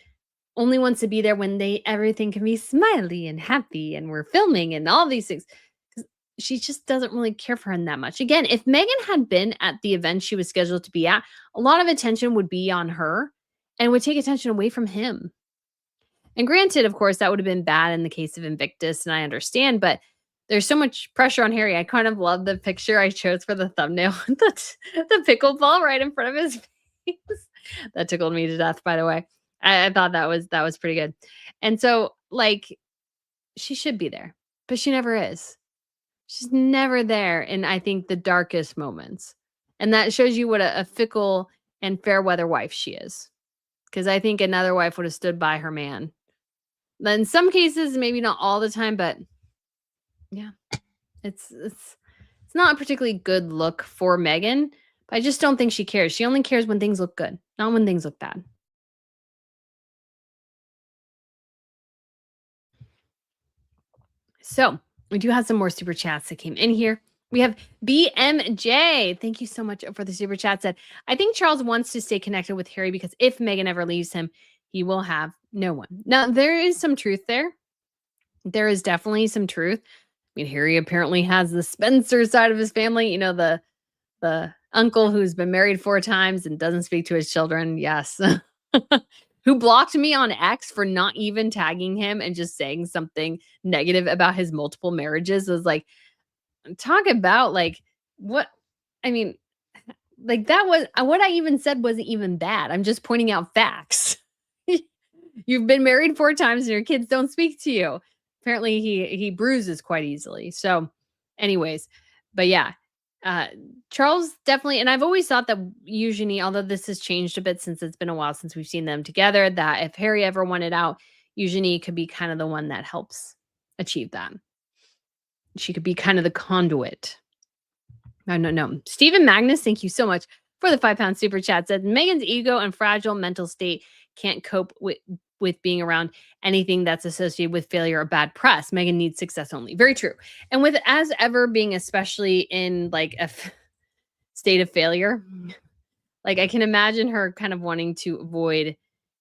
only wants to be there when everything can be smiley and happy and we're filming and all these things. 'Cause she just doesn't really care for him that much. Again, if Meghan had been at the event she was scheduled to be at, a lot of attention would be on her and would take attention away from him. And granted, of course, that would have been bad in the case of Invictus, and I understand, but there's so much pressure on Harry. I kind of love the picture I chose for the thumbnail, the pickleball right in front of his face. That tickled me to death, by the way. I thought that was pretty good. And so, like, she should be there, but she never is. She's never there in, I think, the darkest moments. And that shows you what a fickle and fair weather wife she is. Because I think another wife would have stood by her man. In some cases, maybe not all the time, but yeah, it's not a particularly good look for Meghan. But I just don't think she cares. She only cares when things look good, not when things look bad. So we do have some more super chats that came in here. We have BMJ. Thank you so much for the super chat. Said, I think Charles wants to stay connected with Harry because if Meghan ever leaves him, he will have no one. Now, there is some truth there. There is definitely some truth. I mean, Harry apparently has the Spencer side of his family, the uncle who's been married 4 times and doesn't speak to his children. Yes. Who blocked me on X for not even tagging him and just saying something negative about his multiple marriages. Was like, talk about like what I mean, like that was what I even said wasn't even bad. I'm just pointing out facts. You've been married 4 times and your kids don't speak to you. Apparently he bruises quite easily. So anyways, but yeah, Charles definitely, and I've always thought that Eugenie, although this has changed a bit since it's been a while since we've seen them together, that if Harry ever wanted out, Eugenie could be kind of the one that helps achieve that. She could be kind of the conduit. No. Stephen Magnus, thank you so much for the £5 super chat. Said Meghan's ego and fragile mental state can't cope with being around anything that's associated with failure or bad press. Meghan needs success only. Very true. And with as ever being especially in like a state of failure, like I can imagine her kind of wanting to avoid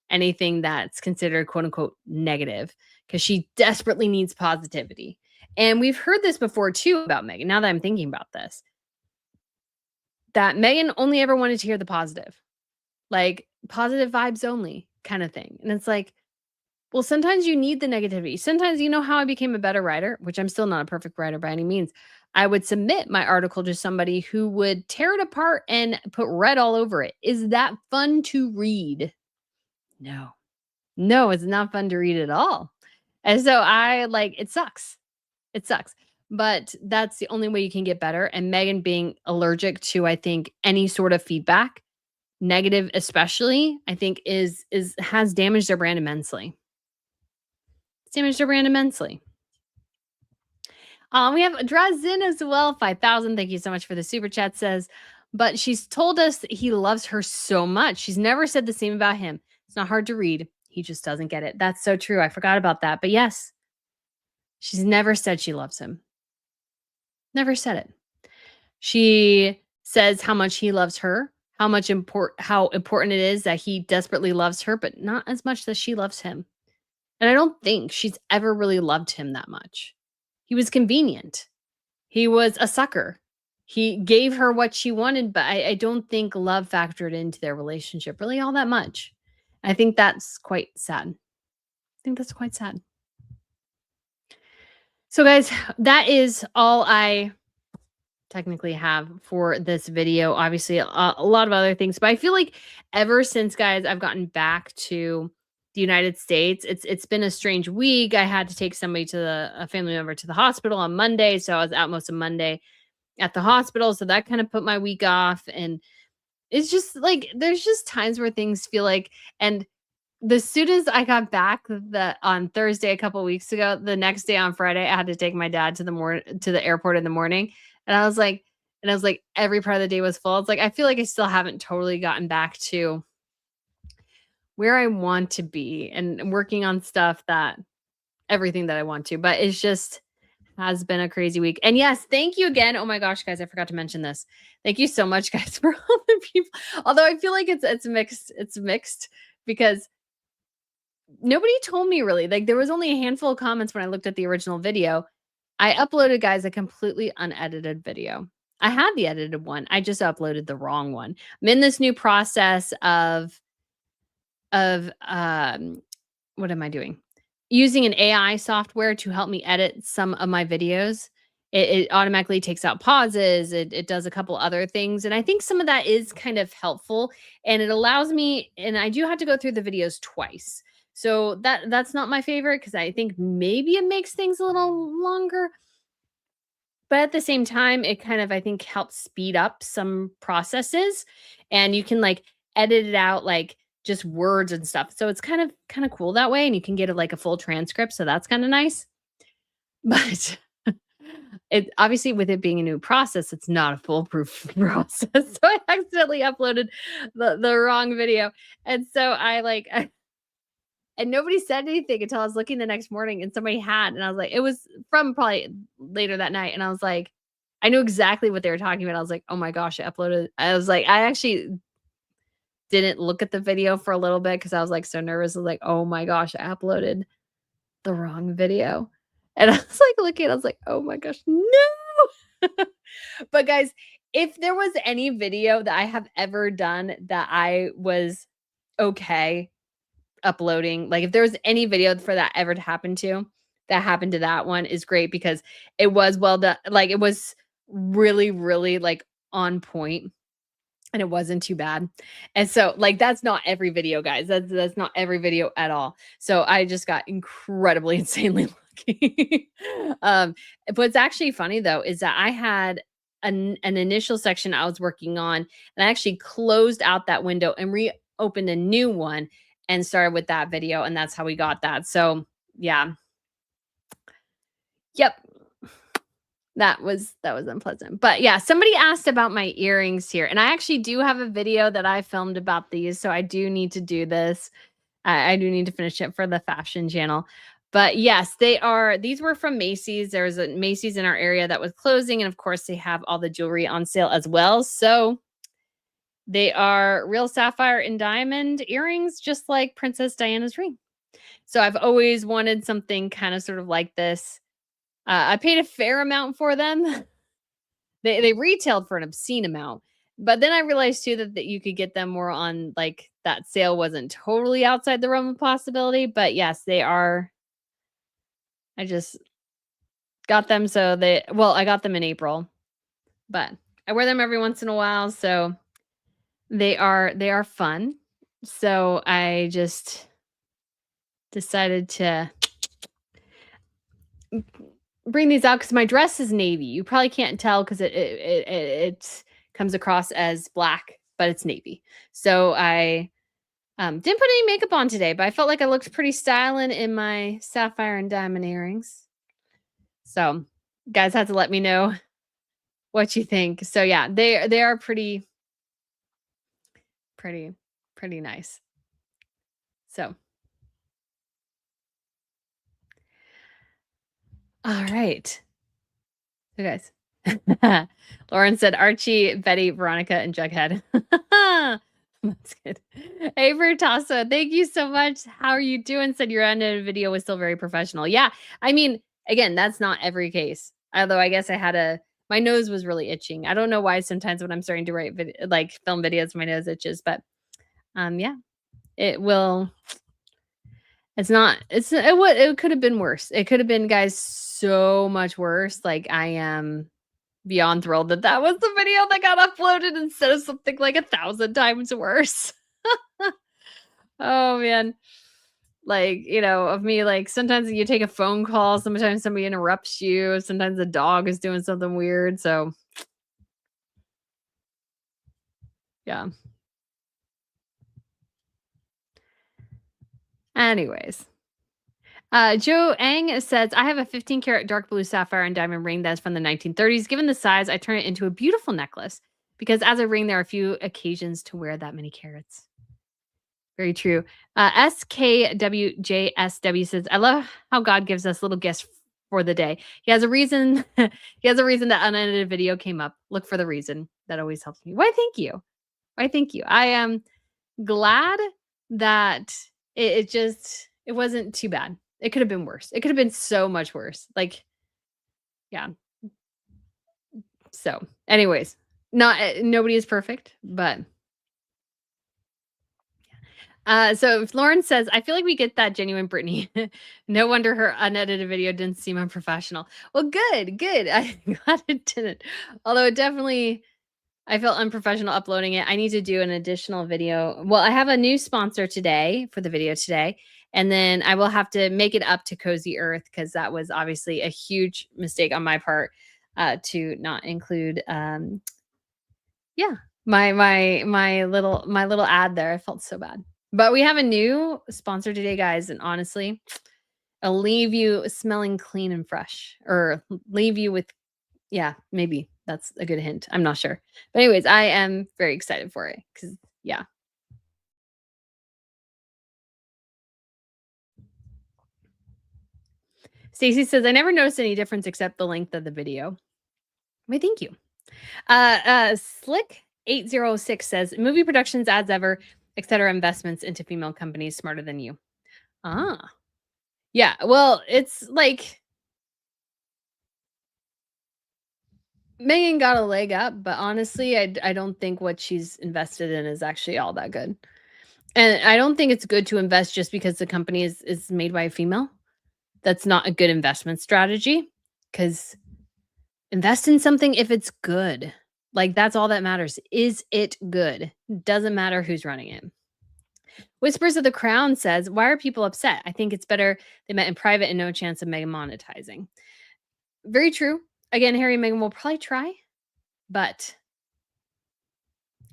anything that's considered quote unquote negative because she desperately needs positivity. And we've heard this before too about Meghan. Now that I'm thinking about this, that Meghan only ever wanted to hear the positive, like positive vibes only kind of thing. And it's like, well, sometimes you need the negativity. Sometimes, you know how I became a better writer, which I'm still not a perfect writer by any means. I would submit my article to somebody who would tear it apart and put red all over it. Is that fun to read? No. No, it's not fun to read at all. And so I like it sucks. It sucks. But that's the only way you can get better. And Megan being allergic to, I think, any sort of feedback, negative especially, I think is has damaged their brand immensely. It's damaged their brand immensely. We have Drazin as well, 5,000. Thank you so much for the super chat. Says, but she's told us he loves her so much. She's never said the same about him. It's not hard to read. He just doesn't get it. That's so true. I forgot about that. But yes, she's never said she loves him. Never said it. She says how much he loves her, how important it is that he desperately loves her, but not as much that she loves him. And I don't think she's ever really loved him that much. He was convenient. He was a sucker. He gave her what she wanted, but I don't think love factored into their relationship really all that much. I think that's quite sad. I think that's quite sad. So guys, that is all I technically have for this video. Obviously, a lot of other things, but I feel like ever since, guys, I've gotten back to the United States, it's been a strange week. I had to take somebody a family member to the hospital on Monday, so I was out most of Monday at the hospital, so that kind of put my week off. And it's just like there's just times where things feel like, and the soon as I got back on Thursday a couple weeks ago, the next day on Friday, I had to take my dad to the airport in the morning. And I was like, every part of the day was full. It's like I feel like I still haven't totally gotten back to where I want to be and working on stuff everything that I want to. But it's just has been a crazy week. And yes, thank you again. Oh my gosh, guys, I forgot to mention this. Thank you so much, guys, for all the people. Although I feel like it's mixed. It's mixed because nobody told me really. Like there was only a handful of comments when I looked at the original video. I uploaded, guys, a completely unedited video. I had the edited one. I just uploaded the wrong one. I'm in this new process of what am I doing? Using an AI software to help me edit some of my videos. It automatically takes out pauses. It does a couple other things. And I think some of that is kind of helpful. And it allows me, and I do have to go through the videos twice. So that's not my favorite because I think maybe it makes things a little longer. But at the same time, it kind of, I think, helps speed up some processes. And you can like edit it out like just words and stuff. So it's kind of cool that way. And you can get like a full transcript. So that's kind of nice. But it obviously with it being a new process, it's not a foolproof process. So I accidentally uploaded the wrong video. And so and nobody said anything until I was looking the next morning and somebody had, and I was like, it was from probably later that night. And I was like, I knew exactly what they were talking about. I was like, oh my gosh, I was like, I actually didn't look at the video for a little bit because I was like so nervous. I was like, oh my gosh, I uploaded the wrong video. And I was like looking, I was like, oh my gosh, no. But guys, if there was any video that I have ever done that I was okay uploading, like if there was any video for that ever to happen to, that happened to that one is great because it was well done. Like it was really, really like on point and it wasn't too bad. And so like that's not every video, guys. That's not every video at all. So I just got incredibly insanely lucky. What's actually funny though is that I had an initial section I was working on and I actually closed out that window and reopened a new one and started with that video. And that's how we got that. So yeah. Yep. That was unpleasant. But yeah, somebody asked about my earrings here. And I actually do have a video that I filmed about these. So I do need to do this. I do need to finish it for the fashion channel. But yes, these were from Macy's. There was a Macy's in our area that was closing. And of course, they have all the jewelry on sale as well. So they are real sapphire and diamond earrings, just like Princess Diana's ring. So I've always wanted something kind of sort of like this. I paid a fair amount for them. They retailed for an obscene amount. But then I realized too that you could get them more on like that sale wasn't totally outside the realm of possibility. But yes, they are. I just got them so I got them in April, but I wear them every once in a while, so they are fun. So I just decided to bring these out because my dress is navy. You probably can't tell because it comes across as black, but it's navy. So I didn't put any makeup on today, but I felt like I looked pretty styling in my sapphire and diamond earrings. So guys had to let me know what you think. So yeah, they are pretty pretty nice. So all right. So guys. Lauren said Archie, Betty, Veronica, and Jughead. That's good. Hey, Vertasa, thank you so much. How are you doing? Said your edited video was still very professional. Yeah, I mean, again, that's not every case. Although I guess my nose was really itching. I don't know why. Sometimes when I'm starting to write like film videos, my nose itches. But yeah, it will. It's not. It could have been worse. It could have been, guys, so much worse. Like I am beyond thrilled that that was the video that got uploaded instead of something like 1,000 times worse. Oh, man. Like, of me, like, sometimes you take a phone call, sometimes somebody interrupts you, sometimes the dog is doing something weird, so yeah. Anyways. Joe Ang says, I have a 15 karat dark blue sapphire and diamond ring that's from the 1930s. Given the size, I turn it into a beautiful necklace because as a ring, there are a few occasions to wear that many carats. Very true. SKWJSW says, I love how God gives us little gifts for the day. He has a reason. He has a reason that unedited video came up. Look for the reason. That always helps me. Why, thank you. Why, thank you. I am glad that it wasn't too bad. It could have been worse. It could have been so much worse. Like, yeah. So, anyways, nobody is perfect, but so if Lauren says, I feel like we get that genuine Brittany. No wonder her unedited video didn't seem unprofessional. Well, good, good. I'm glad it didn't. Although I felt unprofessional uploading it. I need to do an additional video. Well, I have a new sponsor today for the video today. And then I will have to make it up to Cozy Earth because that was obviously a huge mistake on my part to not include yeah, my little ad there. I felt so bad. But we have a new sponsor today, guys, and honestly, it'll leave you smelling clean and fresh, or leave you with, yeah, maybe that's a good hint. I'm not sure. But anyways, I am very excited for it because, yeah. Stacy says, I never noticed any difference except the length of the video. Wait, thank you. Slick 806 says, movie productions, ads ever, etc. investments into female companies smarter than you. Ah. Yeah, well, it's like Megan got a leg up, but honestly, I don't think what she's invested in is actually all that good. And I don't think it's good to invest just because the company is made by a female. That's not a good investment strategy because invest in something if it's good. Like that's all that matters. Is it good? Doesn't matter who's running it. Whispers of the Crown says, why are people upset? I think it's better they met in private and no chance of Meghan monetizing. Very true. Again, Harry and Meghan will probably try, but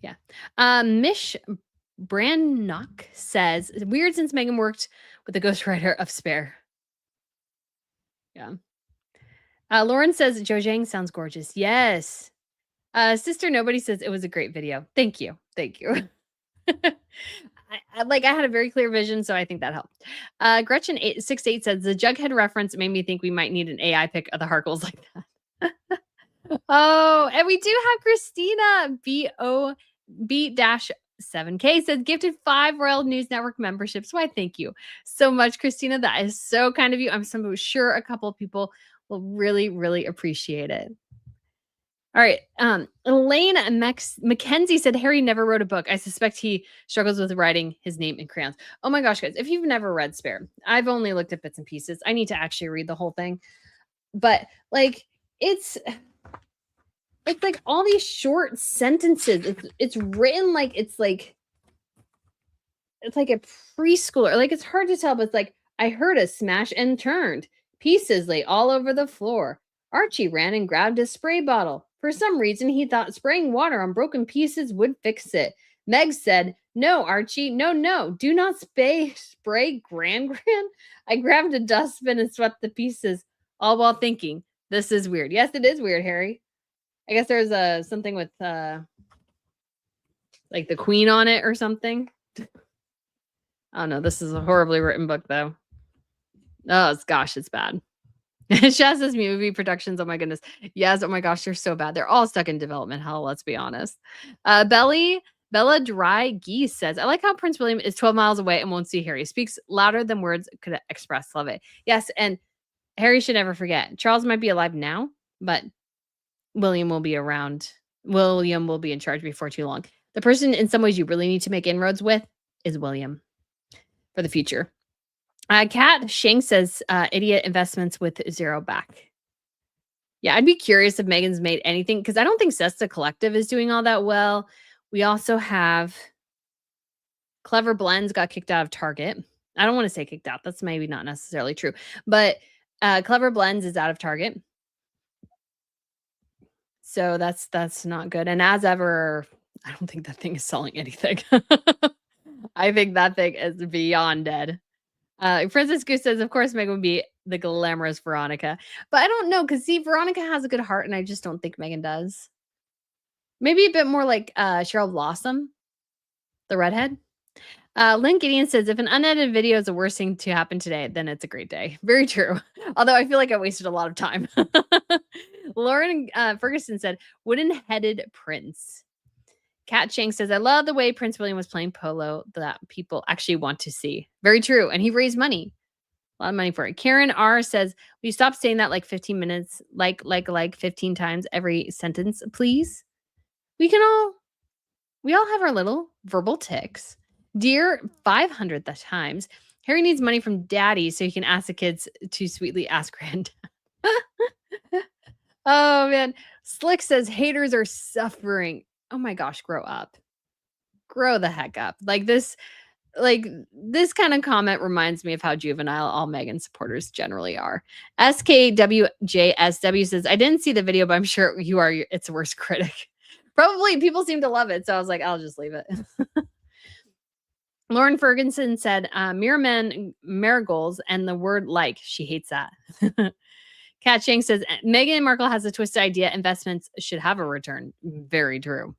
yeah. Mish Brannock says, weird since Meghan worked with the ghostwriter of Spare. Yeah. Lauren says, Joe Zhang sounds gorgeous. Yes. Sister Nobody says, it was a great video. Thank you. Thank you. I had a very clear vision, so I think that helped. Gretchen 68 says, the Jughead reference made me think we might need an AI pic of the Harkles like that. Oh, and we do have Christina B-7K says gifted 5 Royal News Network memberships. Why, thank you so much, Christina. That is so kind of you. I'm sure a couple of people will really, really appreciate it. All right. Elaine Mackenzie said Harry never wrote a book. I suspect he struggles with writing his name in crayons. Oh my gosh, guys. If you've never read Spare, I've only looked at bits and pieces. I need to actually read the whole thing. But like it's like all these short sentences. It's written like it's like a preschooler. Like it's hard to tell, but it's like I heard a smash and turned. Pieces lay all over the floor. Archie ran and grabbed a spray bottle. For some reason, he thought spraying water on broken pieces would fix it. Meg said, "No, Archie, no, no, do not spray Gran." I grabbed a dustbin and swept the pieces, all while thinking, "This is weird." Yes, it is weird, Harry. I guess there's something with like the queen on it or something. Oh no, this is a horribly written book though. Oh gosh, it's bad. Shaz's movie productions. Oh my goodness. Yes. Oh my gosh, they're so bad. They're all stuck in development hell. Let's be honest. Bella Dry Geese says, I like how Prince William is 12 miles away and won't see Harry. Speaks louder than words could express. Love it. Yes. And Harry should never forget. Charles might be alive now, but William will be around. William will be in charge before too long. The person in some ways you really need to make inroads with is William for the future. Kat Shank says, idiot investments with zero back. Yeah, I'd be curious if Meghan's made anything because I don't think Sesta Collective is doing all that well. We also have Clever Blends got kicked out of Target. I don't want to say kicked out. That's maybe not necessarily true. But Clever Blends is out of Target. So that's not good. And as ever, I don't think that thing is selling anything. I think that thing is beyond dead. Princess Goose says, of course, Meghan would be the glamorous Veronica. But I don't know, because see, Veronica has a good heart, and I just don't think Meghan does. Maybe a bit more like Cheryl Blossom, the redhead. Lynn Gideon says, if an unedited video is the worst thing to happen today, then it's a great day. Very true. Although I feel like I wasted a lot of time. Lauren Ferguson said, wooden-headed prince. Kat Shank says, I love the way Prince William was playing polo that people actually want to see. Very true. And he raised money. A lot of money for it. Karen R says, will you stop saying that like 15 minutes, like 15 times every sentence, please? We all have our little verbal tics. Dear 500 times, Harry needs money from daddy so he can ask the kids to sweetly ask granddad. Oh, man. Slick says, haters are suffering. Oh my gosh, grow up. Grow the heck up. This kind of comment reminds me of how juvenile all Meghan supporters generally are. SKWJSW says, I didn't see the video, but I'm sure you are its worst critic. Probably people seem to love it, so I was like, I'll just leave it. Lauren Ferguson said, Mirman marigolds and the word like. She hates that. Kat Shank says, Meghan Markle has a twisted idea. Investments should have a return. Very true.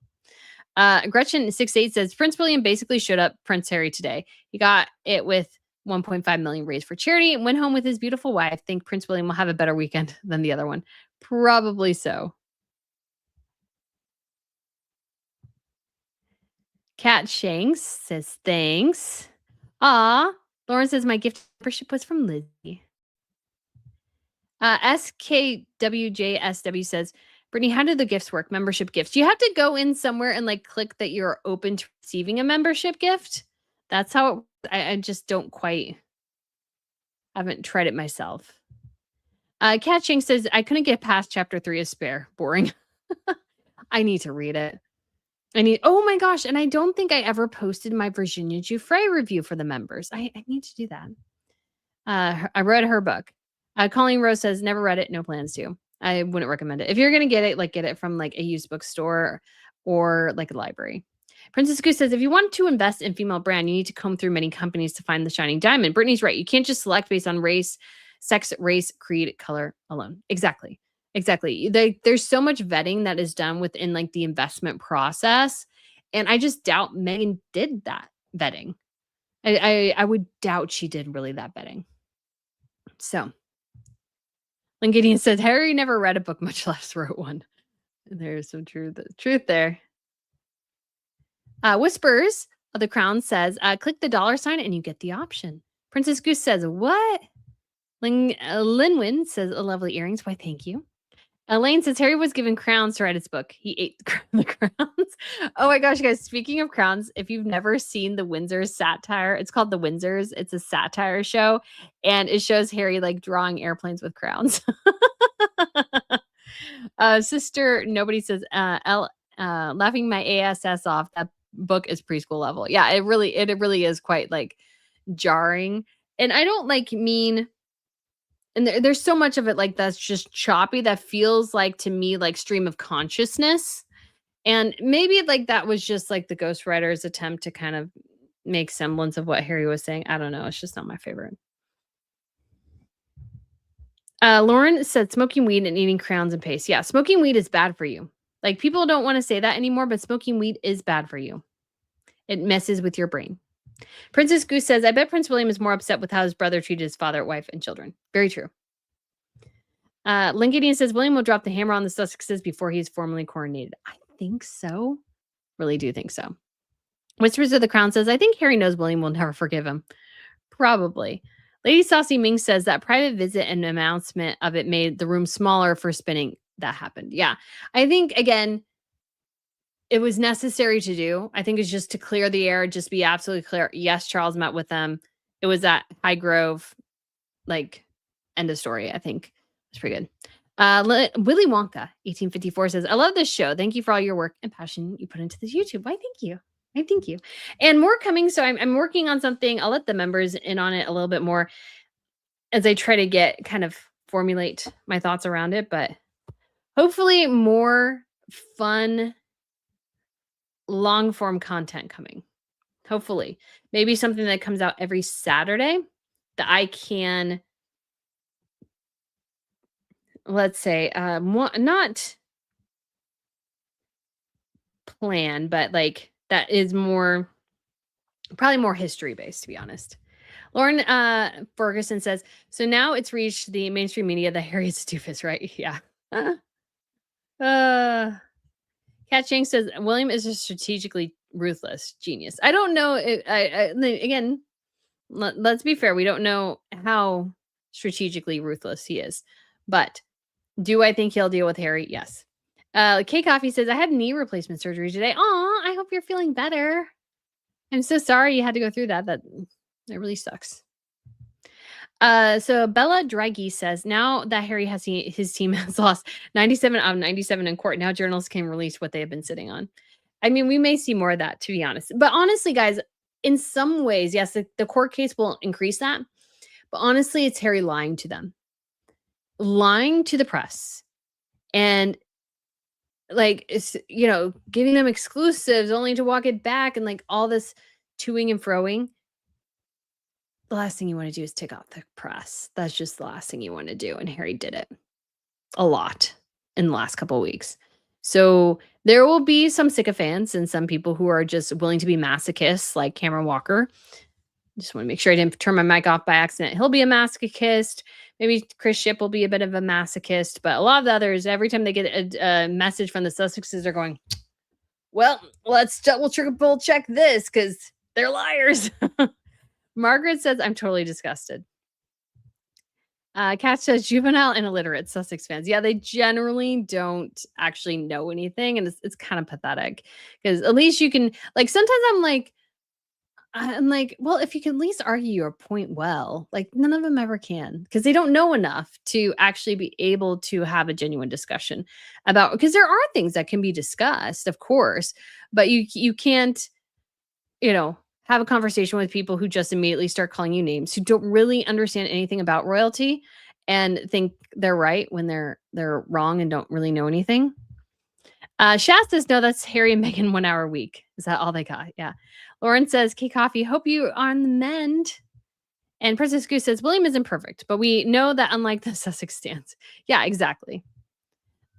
Gretchen68 says, Prince William basically showed up Prince Harry today. He got it with 1.5 million raised for charity and went home with his beautiful wife. I think Prince William will have a better weekend than the other one. Probably so. Kat Shanks says, thanks. Lauren says, my gift membership was from Lizzie. SKWJSW says, Brittany, how do the gifts work? Membership gifts. You have to go in somewhere and click that you're open to receiving a membership gift. That's how I just don't quite, haven't tried it myself. Kat Ching says, I couldn't get past chapter 3 of Spare. Boring. I need to read it. Oh my gosh. And I don't think I ever posted my Virginia Giuffre review for the members. I need to do that. I read her book. Colleen Rose says, never read it. No plans to. I wouldn't recommend it. If you're going to get it, get it from a used bookstore or a library. Princess Goose says, if you want to invest in female brand, you need to comb through many companies to find the shining diamond. Brittany's right. You can't just select based on race, sex, race, creed, color alone. Exactly. There's so much vetting that is done within the investment process. And I just doubt Meghan did that vetting. I would doubt she did really that vetting. So Lynn Gideon said, Harry never read a book, much less wrote one. There's some truth there. Whispers of the Crown says, click the $sign and you get the option. Princess Goose says, what? Linwin says, lovely earrings. Why, thank you. Elaine says Harry was given crowns to write his book. He ate the crowns. Oh my gosh, guys. Speaking of crowns, if you've never seen the Windsor satire, it's called The Windsors. It's a satire show, and it shows Harry like drawing airplanes with crowns. Sister, nobody says laughing my ass off. That book is preschool level. Yeah, it really is quite like jarring. And I don't like mean and there's so much of it like that's just choppy that feels like to me like stream of consciousness. And maybe like that was just like the ghostwriter's attempt to kind of make semblance of what Harry was saying. I don't know. It's just not my favorite. Lauren said smoking weed and eating crowns and paste. Yeah, smoking weed is bad for you. Like people don't want to say that anymore, but smoking weed is bad for you. It messes with your brain. Princess Goose says, I bet Prince William is more upset with how his brother treated his father, wife, and children. Very true. Lincoln says, William will drop the hammer on the Sussexes before he's formally coronated. I think so. Really do think so. Whispers of the Crown says, I think Harry knows William will never forgive him. Probably. Lady Saucy Ming says that private visit and announcement of it made the room smaller for spinning. That happened. Yeah. I think, again, it was necessary to do. I think it's just to clear the air, just be absolutely clear. Yes, Charles met with them. It was at High Grove, like, end of story, I think. It's pretty good. Willy Wonka, 1854 says, I love this show. Thank you for all your work and passion you put into this YouTube. Why, thank you. Thank you. And more coming. So I'm working on something. I'll let the members in on it a little bit more as I try to kind of formulate my thoughts around it. But hopefully more fun, long form content coming. Hopefully. Maybe something that comes out every Saturday that I can, let's say, not plan, but like that is probably more history based, to be honest. Lauren Ferguson says, so now it's reached the mainstream media that Harry is a doofus, right? Yeah. Kat Chang says, William is a strategically ruthless genius. I don't know. Again, let's be fair. We don't know how strategically ruthless he is. But do I think he'll deal with Harry? Yes. K Coffee says, I had knee replacement surgery today. Aw, I hope you're feeling better. I'm so sorry you had to go through that. That really sucks. So Bella Draghi says, now that Harry has his team has lost 97 out of 97 in court, now journalists can release what they have been sitting on. I mean, we may see more of that, to be honest. But honestly, guys, in some ways, yes, the court case will increase that. But honestly, it's Harry lying to them. Lying to the press. And like, it's, giving them exclusives only to walk it back and like all this toing and froing. The last thing you want to do is tick off the press. That's just the last thing you want to do. And Harry did it a lot in the last couple of weeks. So there will be some sycophants and some people who are just willing to be masochists, like Cameron Walker. Just want to make sure I didn't turn my mic off by accident. He'll be a masochist. Maybe Chris Shipp will be a bit of a masochist. But a lot of the others, every time they get a message from the Sussexes, they're going, well, let's triple check this because they're liars. Margaret says, I'm totally disgusted. Kat says, juvenile and illiterate Sussex fans. Yeah, they generally don't actually know anything. And it's kind of pathetic because at least you can, like, sometimes I'm like, well, if you can at least argue your point well, like none of them ever can because they don't know enough to actually be able to have a genuine discussion about, because there are things that can be discussed, of course, but you can't, have a conversation with people who just immediately start calling you names, who don't really understand anything about royalty and think they're right when they're wrong and don't really know anything. Shaz says, no, that's Harry and Meghan 1 hour a week. Is that all they got? Yeah. Lauren says, K Coffee, hope you are on the mend. And Princess Goose says, William isn't perfect, but we know that unlike the Sussex stance. Yeah, exactly.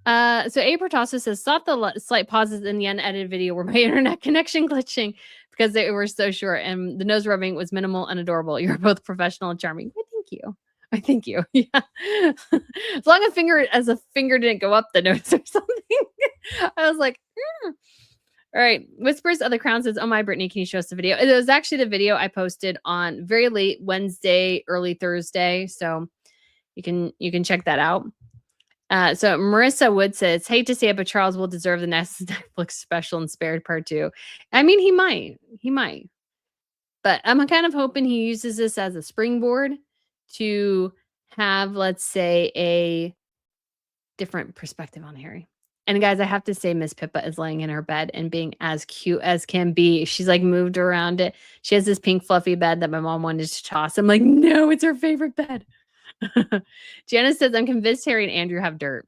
So A. Pertasa says, thought the slight pauses in the unedited video were my internet connection glitching because they were so short and the nose rubbing was minimal and adorable. You're both professional and charming. Well, thank you. I thank you. Yeah. As long as a finger didn't go up the nose or something. I was like, All right. Whispers of the Crown says, oh my, Brittany, can you show us the video? It was actually the video I posted on very late Wednesday, early Thursday. So you can check that out. So Marissa Wood says, hate to say it, but Charles will deserve the next Netflix special and Spared Part 2. I mean, he might. He might. But I'm kind of hoping he uses this as a springboard to have, let's say, a different perspective on Harry. And guys, I have to say, Miss Pippa is laying in her bed and being as cute as can be. She's like moved around it. She has this pink fluffy bed that my mom wanted to toss. I'm like, no, it's her favorite bed. Janice says, I'm convinced Harry and Andrew have dirt.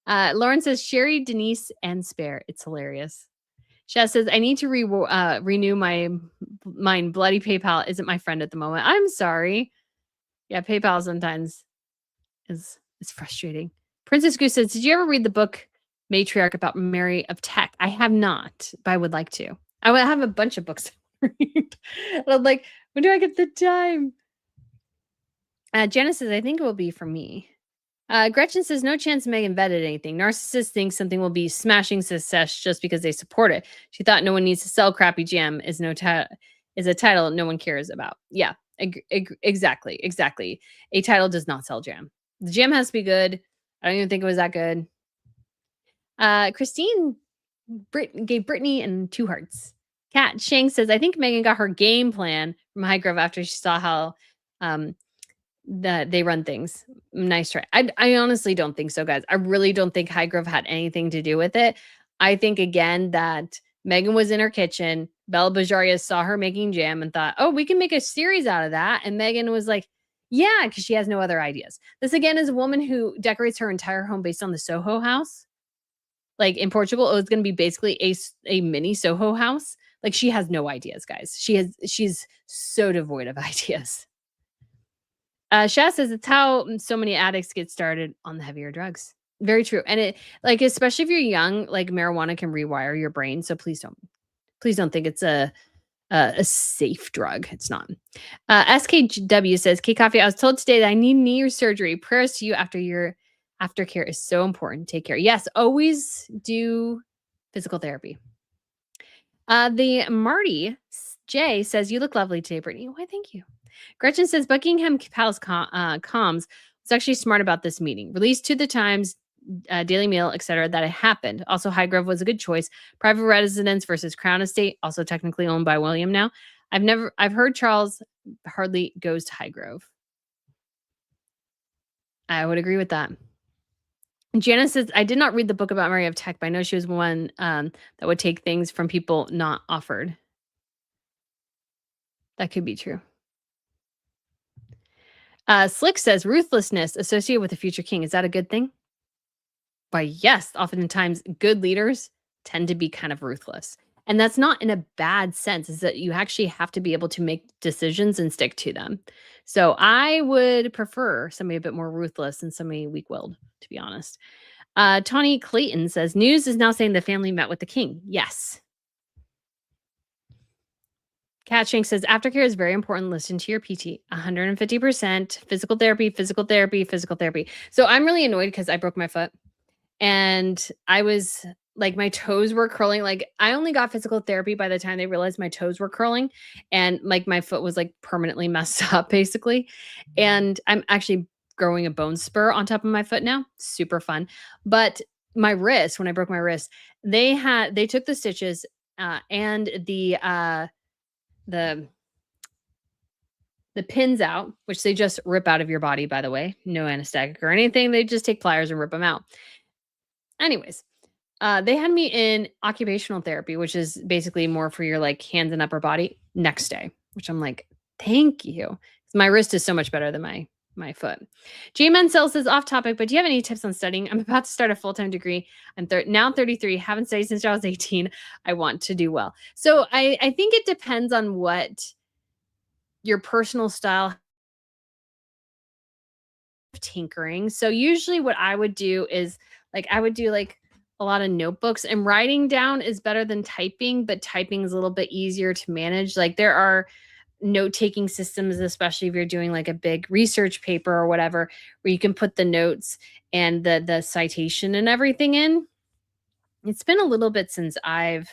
Lauren says, Sherry, Denise, and Spare. It's hilarious. Shaz says, I need to renew my mine. Bloody PayPal isn't my friend at the moment. I'm sorry. Yeah, PayPal sometimes is frustrating. Princess Goose says, did you ever read the book Matriarch about Mary of Tech? I have not, but I would like to. I would have a bunch of books to read. And I'm like, when do I get the time? Janice says, I think it will be for me. Gretchen says, no chance Meghan vetted anything. Narcissist thinks something will be smashing success just because they support it. She thought no one needs to sell crappy jam is a title no one cares about. Yeah, exactly. A title does not sell jam. The jam has to be good. I don't even think it was that good. Christine gave Brittany and 2 hearts. Kat Shang says, I think Meghan got her game plan from Highgrove after she saw how that they run things. Nice try. I honestly don't think so, guys. I really don't think Highgrove had anything to do with it. I think again that Meghan was in her kitchen. Bella Bajaria saw her making jam and thought, oh, we can make a series out of that. And Meghan was like, yeah, because she has no other ideas. This again is a woman who decorates her entire home based on the Soho house. Like in Portugal, it was going to be basically a mini Soho house. Like she has no ideas, guys. She's so devoid of ideas. Shaz says it's how so many addicts get started on the heavier drugs. Very true. And it like especially if you're young, like marijuana can rewire your brain. So please don't think it's a safe drug. It's not. SKW says, K Coffee, I was told today that I need knee surgery. Prayers to you after your aftercare is so important. Take care. Yes, always do physical therapy. The Marty J says, you look lovely today, Brittany. Why, thank you. Gretchen says Buckingham Palace comms was actually smart about this meeting. Released to the Times, Daily Mail, etc. that it happened. Also, Highgrove was a good choice. Private residence versus Crown Estate, also technically owned by William now. I've heard Charles hardly goes to Highgrove. I would agree with that. Janice says, I did not read the book about Mary of Tech, but I know she was one that would take things from people not offered. That could be true. Slick says, ruthlessness associated with the future king. Is that a good thing? Why, yes. Oftentimes, good leaders tend to be kind of ruthless. And that's not in a bad sense, is that you actually have to be able to make decisions and stick to them. So I would prefer somebody a bit more ruthless than somebody weak-willed, to be honest. Tawny Clayton says, news is now saying the family met with the king. Yes. Kat Shank says, aftercare is very important. Listen to your PT. 150%. Physical therapy. So I'm really annoyed because I broke my foot. And I was like, my toes were curling. Like, I only got physical therapy by the time they realized my toes were curling. And like, my foot was like permanently messed up, basically. And I'm actually growing a bone spur on top of my foot now. Super fun. But my wrist, when I broke my wrist, they took the stitches and the pins out, which they just rip out of your body, by the way. No anesthetic or anything. They just take pliers and rip them out. Anyways, they had me in occupational therapy, which is basically more for your like hands and upper body next day, which I'm like, thank you. My wrist is so much better than my foot. J Mansell says, off topic, but do you have any tips on studying? I'm about to start a full-time degree. I'm now 33, haven't studied since I was 18. I want to do well. So I think it depends on what your personal style of tinkering. So usually what I would do is like I would do like a lot of notebooks, and writing down is better than typing, but typing is a little bit easier to manage. Like there are note-taking systems, especially if you're doing like a big research paper or whatever, where you can put the notes and the citation and everything in. It's been a little bit since I've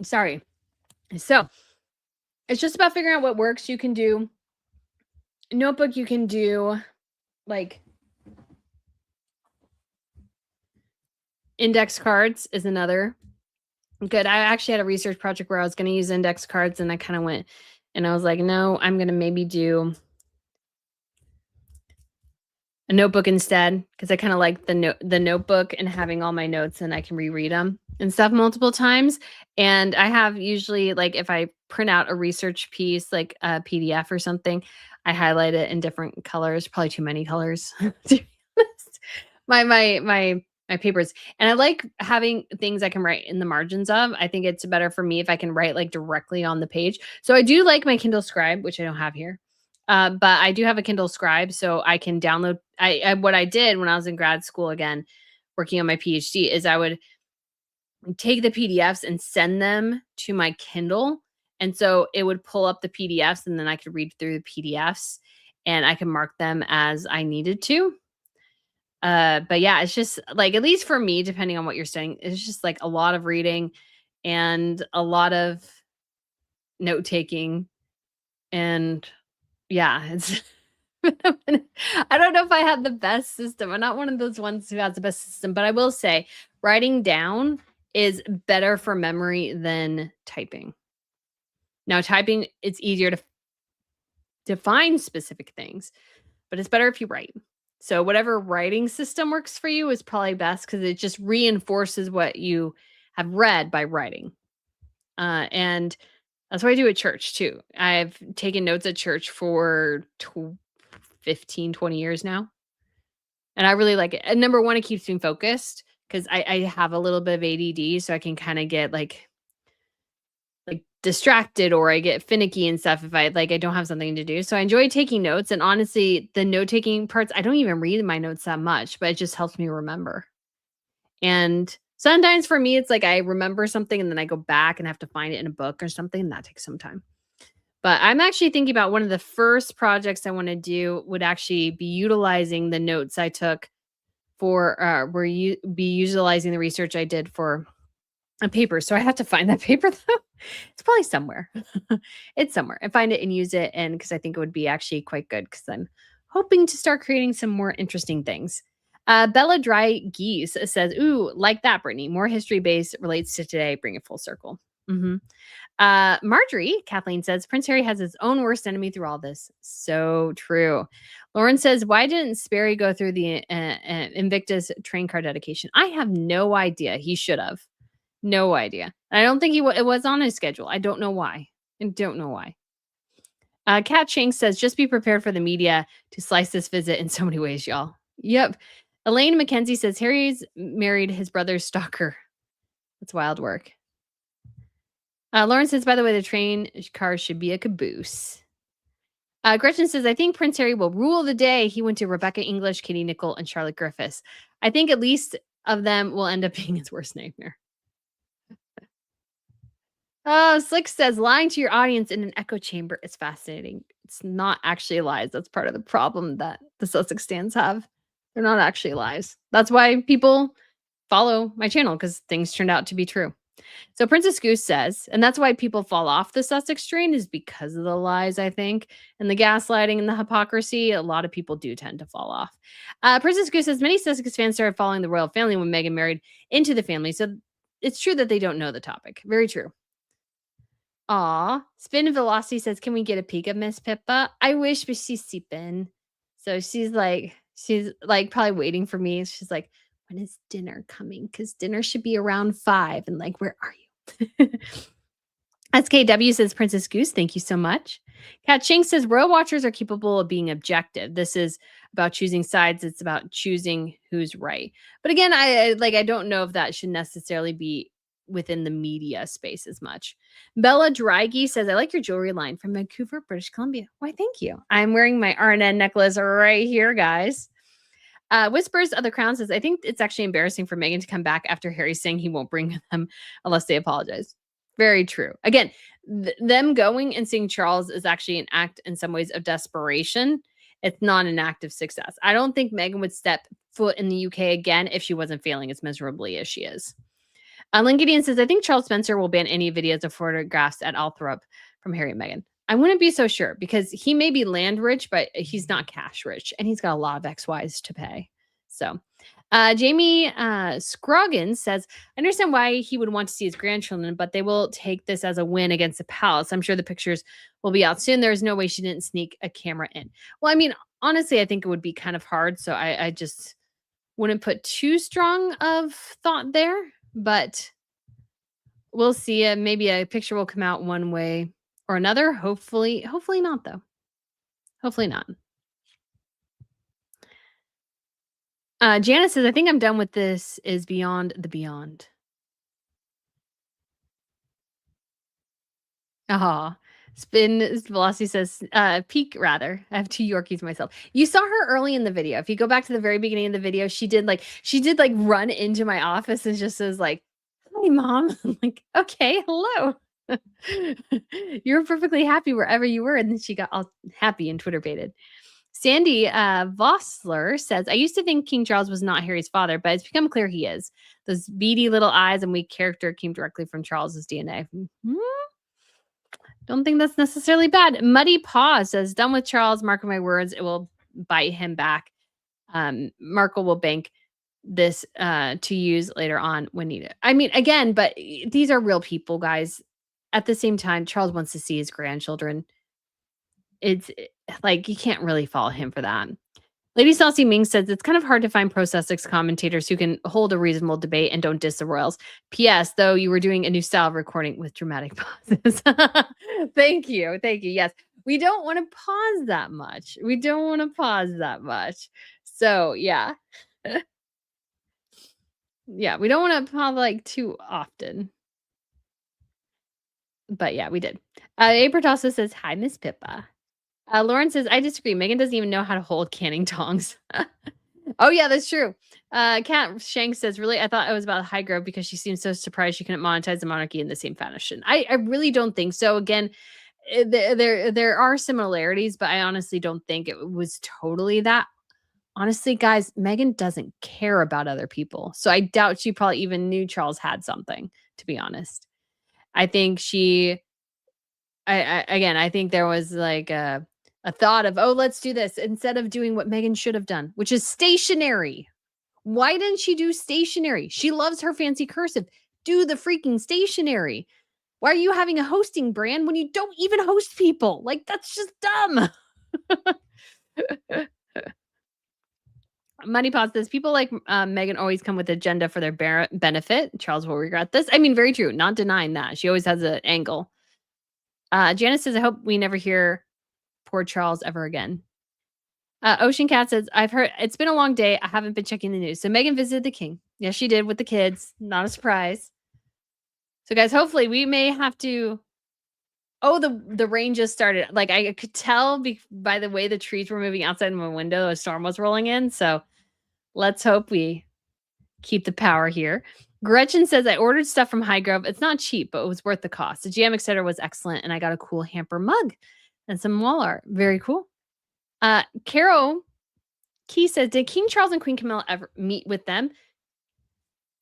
Sorry. So it's just about figuring out what works. You can do notebook, you can do like index cards is another good. I actually had a research project where I was going to use index cards and I kind of went and I was like, no, I'm going to maybe do a notebook instead because I kind of like the notebook and having all my notes and I can reread them and stuff multiple times. And I have usually like if I print out a research piece like a PDF or something, I highlight it in different colors, probably too many colors. To be honest. My papers. And I like having things I can write in the margins of. I think it's better for me if I can write like directly on the page. So I do like my Kindle Scribe, which I don't have here. But I do have a Kindle Scribe, so I can download. What I did when I was in grad school again, working on my PhD, is I would take the PDFs and send them to my Kindle, and so it would pull up the PDFs, and then I could read through the PDFs, and I could mark them as I needed to. But yeah, it's just like at least for me, depending on what you're studying, it's just like a lot of reading and a lot of note taking, and yeah, it's I don't know if I had the best system. I'm not one of those ones who has the best system, but I will say writing down is better for memory than typing. Now, typing, it's easier to define specific things, but it's better if you write. So, whatever writing system works for you is probably best because it just reinforces what you have read by writing. And that's what I do at church too. I've taken notes at church for 15, 20 years now. And I really like it. And number one, it keeps me focused because I have a little bit of ADD. So I can kind of get like distracted or I get finicky and stuff if I don't have something to do. So I enjoy taking notes. And honestly, the note taking parts, I don't even read my notes that much, but it just helps me remember. And sometimes for me, it's like I remember something and then I go back and have to find it in a book or something. And that takes some time. But I'm actually thinking about one of the first projects I want to do would actually be utilizing the notes I took for where you be utilizing the research I did for a paper. So I have to find that paper though. It's probably somewhere. It's somewhere. And find it and use it. And because I think it would be actually quite good because I'm hoping to start creating some more interesting things. Bella Dry Geese says, ooh, like that, Brittany. More history based relates to today. Bring it full circle. Marjorie, Kathleen says, Prince Harry has his own worst enemy through all this. So true. Lauren says, why didn't Sperry go through the Invictus train car dedication? I have no idea. He should have. No idea. I don't think it was on his schedule. I don't know why. I don't know why. Kat Shanks says, just be prepared for the media to slice this visit in so many ways, y'all. Yep. Elaine McKenzie says, Harry's married his brother's stalker. That's wild work. Lauren says, by the way, the train car should be a caboose. Gretchen says, I think Prince Harry will rule the day. He went to Rebecca English, Katie Nichol, and Charlotte Griffiths. I think at least of them will end up being his worst nightmare. Slick says, lying to your audience in an echo chamber is fascinating. It's not actually lies. That's part of the problem that the Sussex stands have. They're not actually lies. That's why people follow my channel because things turned out to be true. So Princess Goose says, and that's why people fall off the Sussex train is because of the lies, I think, and the gaslighting and the hypocrisy. A lot of people do tend to fall off. Princess Goose says, many Sussex fans started following the royal family when Meghan married into the family. So it's true that they don't know the topic. Very true. Aw. Spin Velocity says, can we get a peek of Miss Pippa? I wish, but she's sleeping. So she's like probably waiting for me. She's like, when is dinner coming? Because dinner should be around 5. And like, where are you? SKW says, Princess Goose, thank you so much. Kat Ching says, royal watchers are capable of being objective. This is about choosing sides. It's about choosing who's right. But again, I don't know if that should necessarily be within the media space as much. Bella Draghi says, I like your jewelry line from Vancouver, British Columbia. Why, thank you. I'm wearing my RNN necklace right here, guys. Whispers of the Crown says, I think it's actually embarrassing for Meghan to come back after Harry saying he won't bring them unless they apologize. Very true. Again, them going and seeing Charles is actually an act in some ways of desperation. It's not an act of success. I don't think Meghan would step foot in the UK again if she wasn't failing as miserably as she is. Lynn Gideon says, I think Charles Spencer will ban any videos of photographs at Althorp from Harry and Meghan. I wouldn't be so sure because he may be land rich, but he's not cash rich and he's got a lot of XYs to pay. So, Jamie Scroggins says, I understand why he would want to see his grandchildren, but they will take this as a win against the palace. I'm sure the pictures will be out soon. There's no way she didn't sneak a camera in. Well, I mean, honestly, I think it would be kind of hard. So I just wouldn't put too strong of thought there, but we'll see. Maybe a picture will come out one way or another. Hopefully not though. Hopefully not. Janice says, I think I'm done with this is beyond the beyond. Spin Velocity says, peak rather. I have 2 Yorkies myself. You saw her early in the video. If you go back to the very beginning of the video, she did like run into my office and just says like, hi mom. I'm like, okay, hello. You're perfectly happy wherever you were. And then she got all happy and Twitter baited. Sandy Vossler says, I used to think King Charles was not Harry's father, but it's become clear he is. Those beady little eyes and weak character came directly from Charles's DNA. Don't think that's necessarily bad. Muddy Paw says, done with Charles, mark my words, it will bite him back. Markle will bank this to use later on when needed. I mean, again, but these are real people, guys. At the same time, Charles wants to see his grandchildren. It's like, you can't really follow him for that. Lady Saucy Ming says, it's kind of hard to find pro-Sussex commentators who can hold a reasonable debate and don't diss the royals. P.S. Though you were doing a new style of recording with dramatic pauses. Thank you. Yes. We don't want to pause that much. So, yeah. Yeah, we don't want to pause like too often. But yeah, we did. April also says, hi, Miss Pippa. Lauren says, I disagree. Meghan doesn't even know how to hold canning tongs. Oh, yeah, that's true. Kat Shank says, really, I thought it was about Highgrove because she seems so surprised she couldn't monetize the monarchy in the same fashion. I really don't think so. Again, there are similarities, but I honestly don't think it was totally that. Honestly, guys, Meghan doesn't care about other people. So I doubt she probably even knew Charles had something, to be honest. I think I think there was like a thought of, oh, let's do this instead of doing what Meghan should have done, which is stationery. Why didn't she do stationery? She loves her fancy cursive. Do the freaking stationery. Why are you having a hosting brand when you don't even host people? Like, that's just dumb. Money Pot says, people like Meghan always come with agenda for their benefit. Charles will regret this. I mean, very true. Not denying that. She always has an angle. Janice says, I hope we never hear poor Charles ever again. Ocean Cat says, I've heard it's been a long day. I haven't been checking the news. So Meghan visited the king. Yes, she did with the kids. Not a surprise. So guys, hopefully we may have to. Oh, the rain just started. Like I could tell by the way the trees were moving outside my window, a storm was rolling in. So let's hope we keep the power here. Gretchen says, I ordered stuff from Highgrove. It's not cheap, but it was worth the cost. The GM etc. was excellent, and I got a cool hamper mug and some wall art. Very cool. Carol Key says, did King Charles and Queen Camilla ever meet with them?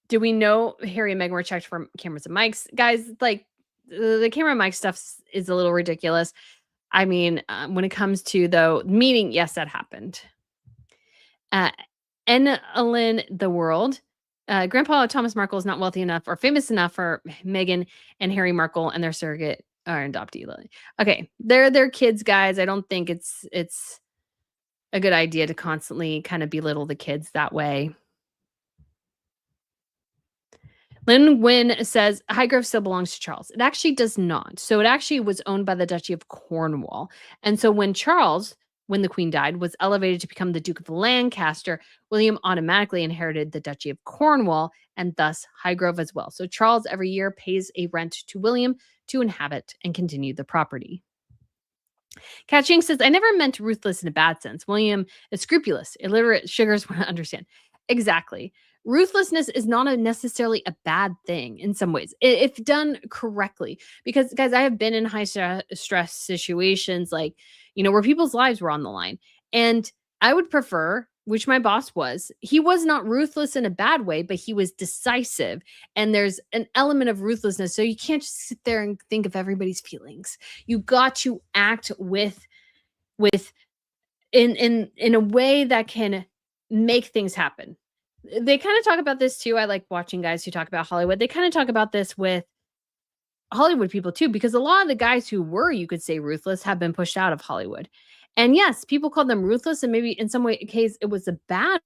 Do we know Harry and Meghan were checked for cameras and mics? Guys, like the camera and mic stuff is a little ridiculous. I mean, when it comes to though meeting, yes, that happened. Ellen the World. Grandpa Thomas Markle is not wealthy enough or famous enough for Meghan and Harry Markle and their surrogate or adoptee Lily. Okay, they're kids, guys. I don't think it's a good idea to constantly kind of belittle the kids that way. Lynn Wynn says Highgrove still belongs to Charles. It actually does not. So it actually was owned by the Duchy of Cornwall. And so when Charles, when the Queen died, was elevated to become the Duke of Lancaster, William automatically inherited the Duchy of Cornwall and thus Highgrove as well. So Charles every year pays a rent to William to inhabit and continue the property. Catching says, I never meant ruthless in a bad sense. William is scrupulous, illiterate, sugars want to understand. Exactly. Ruthlessness is not necessarily a bad thing in some ways, if done correctly. Because, guys, I have been in high stress situations like, where people's lives were on the line. And I would prefer which my boss was, he was not ruthless in a bad way, but he was decisive. And there's an element of ruthlessness. So you can't just sit there and think of everybody's feelings. You got to act with in a way that can make things happen. They kind of talk about this too. I like watching guys who talk about Hollywood. They kind of talk about this with Hollywood people too, because a lot of the guys who were, you could say, ruthless have been pushed out of Hollywood. And yes, people call them ruthless, and maybe in some way case it was a bad